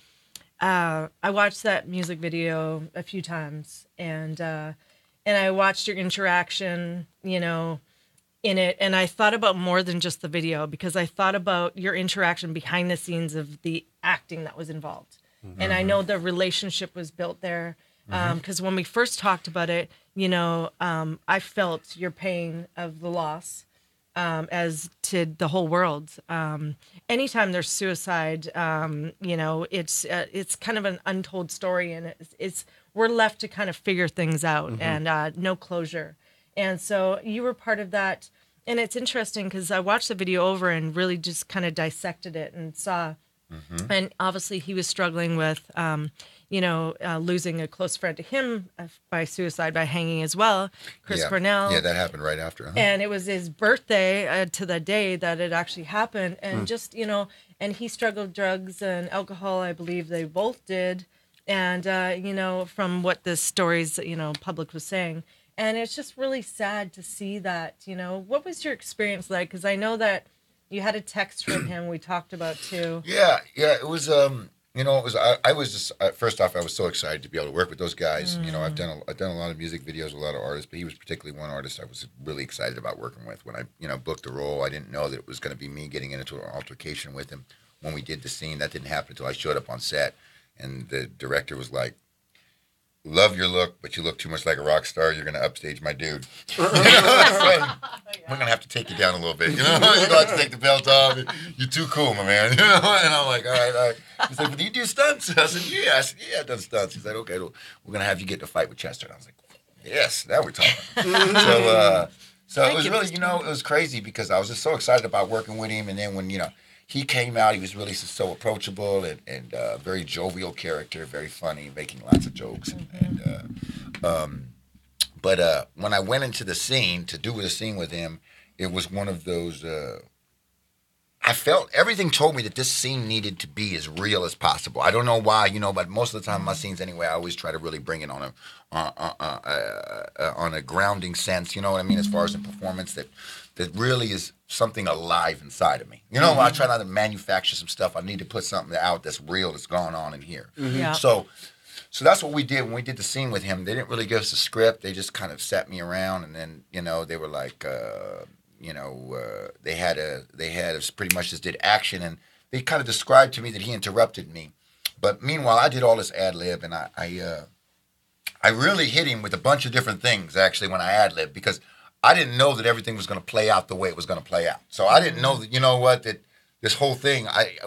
I watched that music video a few times, and I watched your interaction, in it. And I thought about more than just the video, because I thought about your interaction behind the scenes of the acting that was involved. And I know the relationship was built there. Because when we first talked about it, I felt your pain of the loss, as did the whole world. Anytime there's suicide, it's kind of an untold story, and it's we're left to kind of figure things out, and no closure. And so you were part of that, and it's interesting because I watched the video over and really just kind of dissected it and saw. And obviously, he was struggling with, losing a close friend to him by suicide, by hanging as well, Chris Cornell. Yeah, that happened right after. And it was his birthday to the day that it actually happened. And and he struggled with drugs and alcohol, I believe they both did. And, from what the stories, public was saying. And it's just really sad to see that, What was your experience like? Because I know that you had a text from him we talked about too. Yeah, it was. I was just first off, I was so excited to be able to work with those guys. I've done a lot of music videos with a lot of artists, but he was particularly one artist I was really excited about working with. When I booked the role, I didn't know that it was going to be me getting into an altercation with him. When we did the scene, that didn't happen until I showed up on set, and the director was like, "Love your look, but you look too much like a rock star. You're going to upstage my dude. So, we're going to have to take you down a little bit. You're going to have to take the belt off. You're too cool, my man." And I'm like, all right. He's like, "But do you do stunts?" I said, "Yeah." I said, "Yeah, I've done stunts." He's like, "Okay, well, we're going to have you get in a fight with Chester." And I was like, "Yes, now we're talking." So it was really, it was crazy because I was just so excited about working with him. And then when, he came out, he was really so approachable and very jovial character, very funny, making lots of jokes. But when I went into the scene to do the scene with him, it was one of those. I felt everything told me that this scene needed to be as real as possible. I don't know why, but most of the time my scenes anyway, I always try to really bring it on a grounding sense. You know what I mean, as far as a performance that really is something alive inside of me. I try not to manufacture some stuff. I need to put something out that's real, that's going on in here. Yeah. So that's what we did when we did the scene with him. They didn't really give us a script. They just kind of sat me around, and then they were like, they had us pretty much just did action, and they kind of described to me that he interrupted me. But meanwhile, I did all this ad lib, and I really hit him with a bunch of different things actually when I ad lib, because I didn't know that everything was going to play out the way it was going to play out. So I didn't know that, that this whole thing,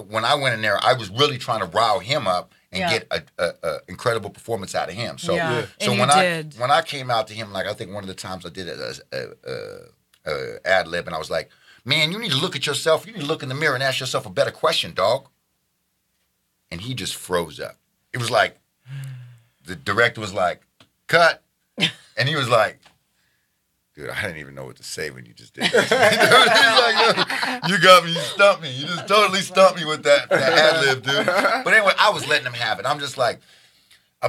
when I went in there, I was really trying to rile him up and get a incredible performance out of him. So when I came out to him, like I think one of the times I did a ad lib, and I was like, "Man, you need to look at yourself. You need to look in the mirror and ask yourself a better question, dog." And he just froze up. It was like, the director was like, "Cut." And he was like, "Dude, I didn't even know what to say when you just did this." He's like, "You got me, you stumped me. You just totally stumped me with that ad lib, dude." But anyway, I was letting him have it. I'm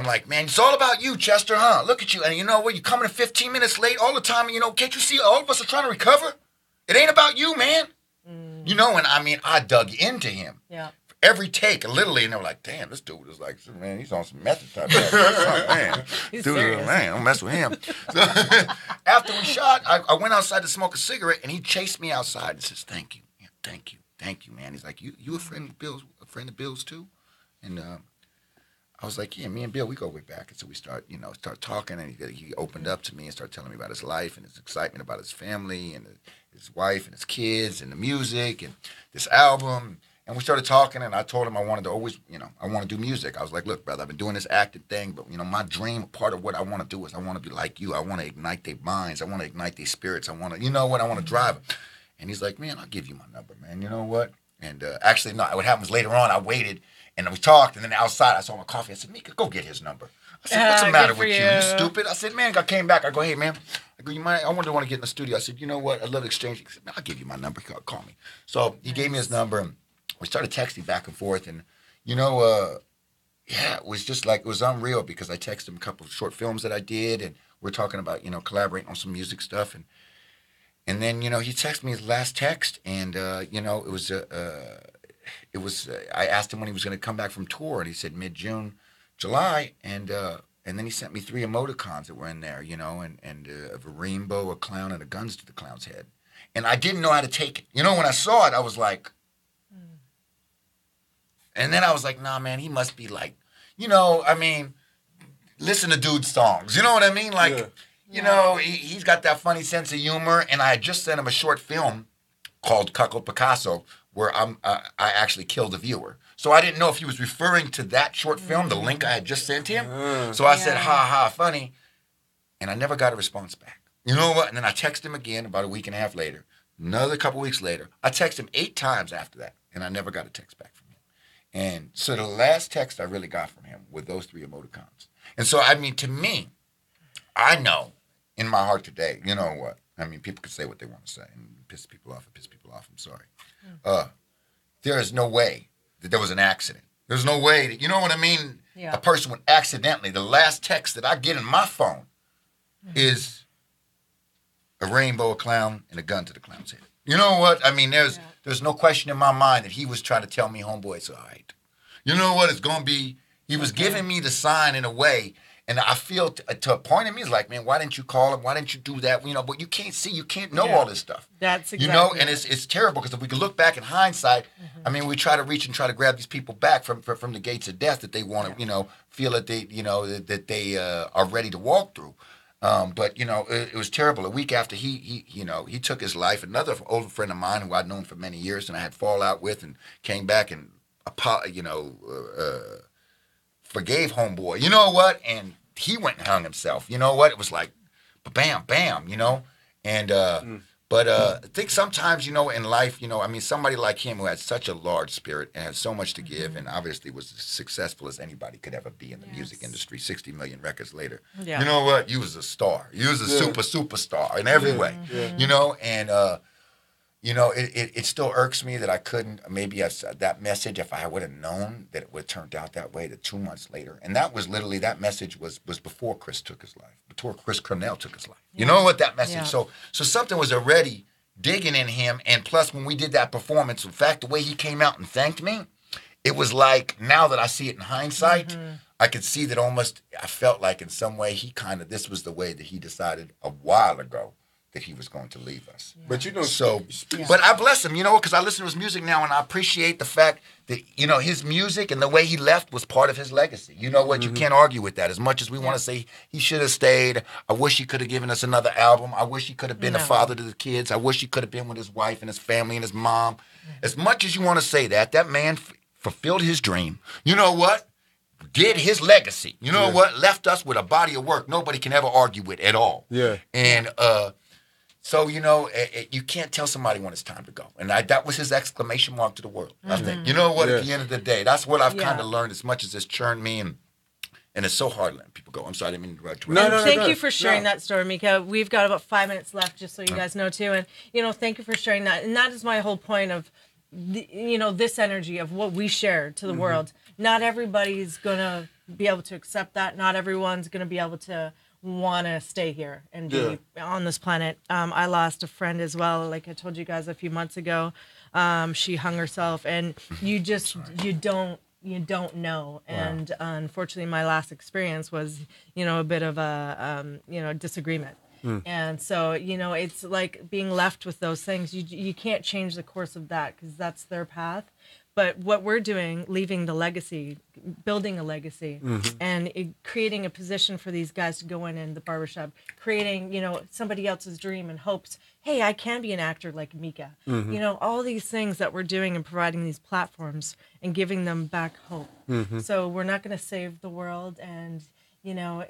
like, "Man, it's all about you, Chester, huh? Look at you. And you know what? You're coming 15 minutes late all the time. And, can't you see all of us are trying to recover? It ain't about you, man." And I mean, I dug into him. Yeah. Every take, literally, and they were like, "Damn, this dude is like, man, he's on some method type of stuff. Man, He's dude, serious. man, don't mess with him." So, after we shot, I went outside to smoke a cigarette, and he chased me outside and says, "Thank you, yeah, thank you, man." He's like, "You a friend of Bill's too?" And I was like, "Yeah, me and Bill, we go way back." And so we start talking, and he opened up to me and started telling me about his life and his excitement about his family and his wife and his kids and the music and this album. And we started talking, and I told him I wanted to always, I want to do music. I was like, "Look, brother, I've been doing this acting thing, but, my dream, part of what I want to do is I want to be like you. I want to ignite their minds. I want to ignite their spirits. I want to, I want to drive them." And he's like, "Man, I'll give you my number, man. You know what?" And actually, no, what happened was later on, I waited, and we talked, and then outside, I saw my coffee. I said, "Mika, go get his number." I said, "What's the matter with you? You stupid?" I said, "Man," I came back. I go, "Hey, man." I go, "You mind? I want to get in the studio." I said, "You know what? I'd love to exchange." He said, "Man, I'll give you my number. Call me." So he gave me his number, and we started texting back and forth, and it was just like, it was unreal, because I texted him a couple of short films that I did, and we're talking about collaborating on some music stuff, and then he texted me his last text, and it was I asked him when he was going to come back from tour, and he said mid-June, July, and then he sent me 3 emoticons that were in there, and of a rainbow, a clown, and a guns to the clown's head, and I didn't know how to take it. When I saw it, I was like. And then I was like, nah, man, he must be like, you know, I mean, listen to dude's songs. You know what I mean? Like, you know, he's got that funny sense of humor. And I had just sent him a short film called Cuckold Picasso, where I actually killed the viewer. So I didn't know if he was referring to that short film, the link I had just sent him. So I said, ha ha, funny. And I never got a response back. You know what? And then I texted him again about a week and a half later. Another couple weeks later. I texted him 8 times after that. And I never got a text back from him. And so the last text I really got from him were those 3 emoticons. And so, I mean, to me, I know in my heart today, you know what? I mean, people can say what they want to say and piss people off. I'm sorry. There is no way that there was an accident. There's no way that, you know what I mean? Yeah. A person would accidentally, the last text that I get in my phone is a rainbow, a clown, and a gun to the clown's head. You know what? I mean, there's no question in my mind that he was trying to tell me, homeboy, it's all right. You know what? It's going to be, he was giving me the sign in a way, and I feel to a point in me, it's like, man, why didn't you call him? Why didn't you do that? You know, but you can't see, you can't know all this stuff. That's exactly You know, and it's terrible because if we can look back in hindsight, I mean, we try to reach and try to grab these people back from the gates of death that they want to, you know, feel that they, you know, that they are ready to walk through. But, you know, it was terrible. A week after he took his life, another older friend of mine who I'd known for many years and I had fallout with and came back and, forgave homeboy. You know what? And he went and hung himself. You know what? It was like, bam, bam, you know? And, but I think sometimes, you know, in life, you know, I mean, somebody like him who had such a large spirit and had so much to give and obviously was as successful as anybody could ever be in the music industry, 60 million records later. Yeah. You know what? You was a star. You was a superstar in every way, you know? And, you know, it still irks me that I couldn't, maybe that message, if I would have known that it would have turned out that way, that 2 months later. And that was literally, that message was before Chris took his life, before Chris Cornell took his life. You know what, that message? Yeah. So something was already digging in him. And plus, when we did that performance, in fact, the way he came out and thanked me, it was like, now that I see it in hindsight, I could see that almost, I felt like in some way this was the way that he decided a while ago that he was going to leave us. Yeah. But you know, but I bless him, you know, because I listen to his music now and I appreciate the fact that, you know, his music and the way he left was part of his legacy. You know what? You can't argue with that. As much as we want to say he should have stayed, I wish he could have given us another album. I wish he could have been a father to the kids. I wish he could have been with his wife and his family and his mom. As much as you want to say that man fulfilled his dream. You know what? Did his legacy. You know what? Left us with a body of work nobody can ever argue with at all. Yeah. And, so, you know, you can't tell somebody when it's time to go. And that was his exclamation mark to the world, I think. You know what, at the end of the day, that's what I've kind of learned as much as it's churned me. And it's so hard letting people go. I'm sorry, I didn't mean to interrupt. Thank you for sharing that story, Mika. We've got about 5 minutes left, just so you guys know, too. And, you know, thank you for sharing that. And that is my whole point of, you know, this energy of what we share to the world. Not everybody's going to be able to accept that. Not everyone's going to be able to want to stay here and be on this planet. I lost a friend as well, like I told you guys a few months ago. She hung herself, and you don't know. And unfortunately, my last experience was, you know, a bit of a disagreement. And so, you know, it's like being left with those things. You can't change the course of that because that's their path. But what we're doing, leaving the legacy, building a legacy, and creating a position for these guys to go in the barbershop, creating, you know, somebody else's dream and hopes, hey, I can be an actor like Mika. You know, all these things that we're doing and providing these platforms and giving them back hope. So we're not going to save the world, and, you know,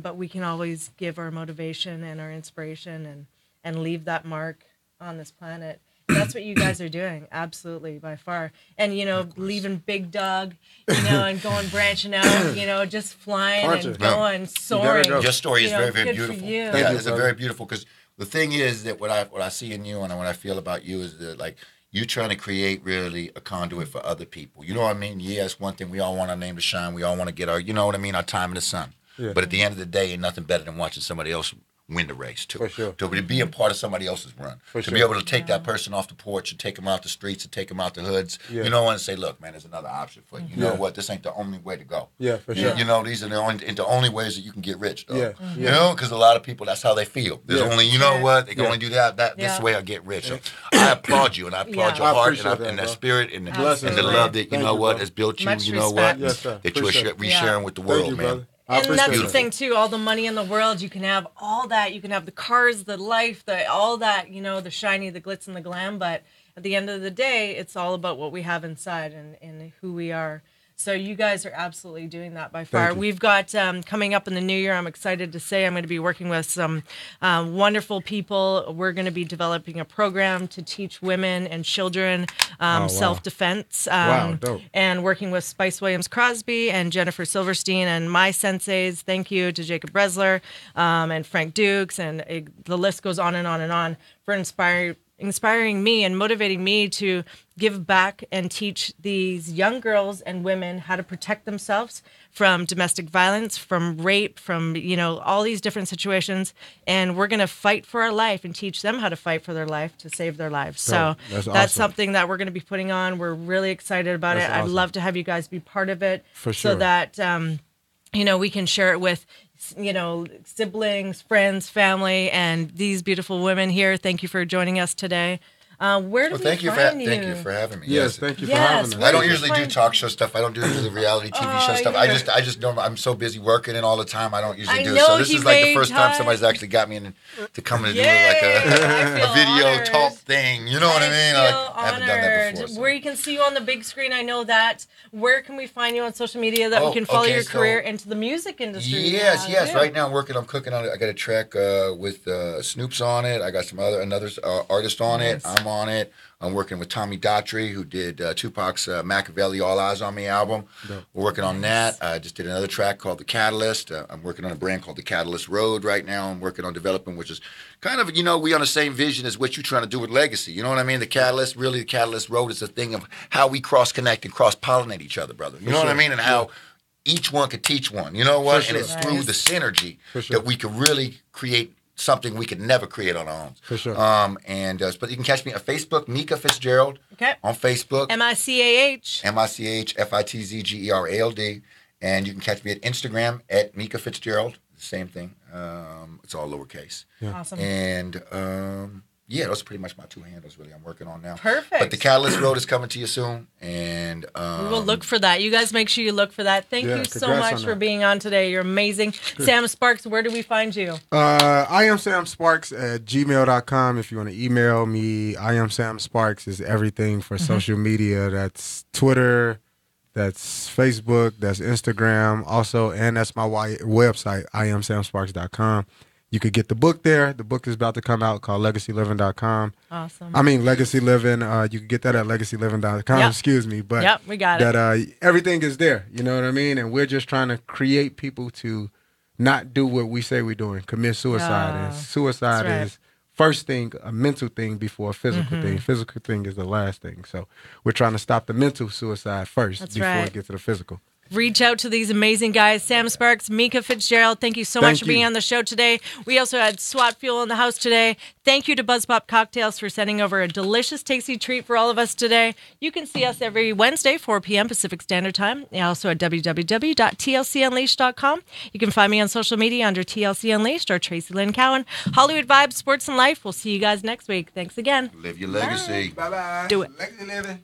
but we can always give our motivation and our inspiration and leave that mark on this planet. That's what you guys are doing, absolutely, by far. And, you know, leaving Big Dog, you know, and going branching out, you know, just flying and going, soaring. Your story is very, very beautiful. Yeah, it's very beautiful because the thing is that what I see in you and what I feel about you is that, like, you trying to create really a conduit for other people. You know what I mean? Yeah, it's one thing. We all want our name to shine. We all want to get our, you know what I mean, our time in the sun. Yeah. But at the end of the day, ain't nothing better than watching somebody else win the race too. For sure. To be a part of somebody else's run. For to sure. be able to take that person off the porch and take them out the streets and take them out the hoods. Yeah. You know, and say, look, man, there's another option for you. You know Yeah. what? This ain't the only way to go. Yeah, for sure. You know, these are the only ways that you can get rich, though. Yeah. You know, because a lot of people, that's how they feel. There's Yeah. only, you know what? They can Yeah. only do that. This Yeah. way I get rich. So I applaud you, and I applaud Yeah. your I heart appreciate and, that, and that bro. spirit and, Blessings, and the man. love that, you Thank know you, what, bro. has built you, Much you know respect. what, Yes, sir. that you're Appreciate it. resharing with the Thank world, you, man. brother. I And that's appreciate the it. thing too. All the money in the world, you can have all that. You can have the cars, the life, all that. You know, the shiny, the glitz, and the glam. But at the end of the day, it's all about what we have inside and who we are. So you guys are absolutely doing that by far. you. We've got coming up in the new year. I'm excited to say I'm going to be working with some wonderful people. We're going to be developing a program to teach women and children wow. self-defense. Wow, dope. And working with Spice Williams Crosby and Jennifer Silverstein and my senseis. Thank you to Jacob Bresler and Frank Dukes, and the list goes on and on and on for inspiring me and motivating me to give back and teach these young girls and women how to protect themselves from domestic violence, from rape, from, you know, all these different situations. And we're going to fight for our life and teach them how to fight for their life to save their lives. So That's that's awesome. something that we're going to be putting on. We're really excited about That's it. I'd awesome. love to have you guys be part of it. For sure. So that, you know, we can share it with, you know, siblings, friends, family, and these beautiful women here. Thank you for joining us today. Where do Well, we thank you find for having me. Yes, thank you for Yes, having us. I don't Where usually do you do find- talk show stuff. I don't do the reality TV show stuff. you're- I just don't. I'm so busy working and all the time. I don't usually I do it. know So this he is like the made first time time. somebody's actually got me in to come and do Yay, like I feel a video honored. talk thing. You know what I mean? feel I haven't done that honored. before. so. Where you can see you on the big screen, I know that. Where can we find you on social media that we Oh, can follow okay, your so- career into the music industry? Yes, Yeah, yes. yeah. Right now I'm cooking on it. I got a track with Snoop's on it. I got some another artist on it. Nice. I'm on it. I'm working with Tommy Daughtry, who did Tupac's Machiavelli All Eyes on Me album. We're working on that. I just did another track called The Catalyst. I'm working on a brand called The Catalyst Road right now. I'm working on developing, which is kind of, you know, we on the same vision as what you're trying to do with Legacy. You know what I mean? The Catalyst Road is a thing of how we cross-connect and cross-pollinate each other, brother. You know what I mean? And how each one could teach one. You know what? For And it's sure. through the synergy For sure. that we could really create something we could never create on our own. For sure. But you can catch me on Facebook, Mika Fitzgerald. Okay. On Facebook, MICAH. MICHFITZGERALD. And you can catch me at Instagram at Mika Fitzgerald. Same thing. It's all lowercase. Awesome. And yeah, those are pretty much my two handles really I'm working on now. Perfect. But the Catalyst Road is coming to you soon. And We will look for that. You guys make sure you look for that. Thank Yeah, you so congrats much on for that. being on today. You're amazing. Sam Sparks, where do we find you? I am Sam Sparks at gmail.com. If you want to email me, I am Sam Sparks is everything for social media. That's Twitter, that's Facebook, that's Instagram, also, and that's my website, iamsamsparks.com. You could get the book there. The book is about to come out called LegacyLiving.com. Awesome. I mean, Legacy Living. You can get that at LegacyLiving.com. Yep. Excuse me, but Yep, we got it. that everything is there. You know what I mean? And we're just trying to create people to not do what we say we're doing, commit suicide. And suicide that's right. is first thing, a mental thing before a physical thing. Physical thing is the last thing. So we're trying to stop the mental suicide first That's before right. it gets to the physical. Reach out to these amazing guys. Sam Sparks, Mika Fitzgerald, thank you so much Thank for being you. on the show today. We also had SWAT Fuel in the house today. Thank you to Buzz Pop Cocktails for sending over a delicious, tasty treat for all of us today. You can see us every Wednesday, 4 p.m. Pacific Standard Time. And also at www.tlcunleashed.com. You can find me on social media under TLC Unleashed or Tracy Lynn Cowan. Hollywood Vibes, Sports and Life. We'll see you guys next week. Thanks again. live your legacy. Bye-bye. Do it. Legacy Living.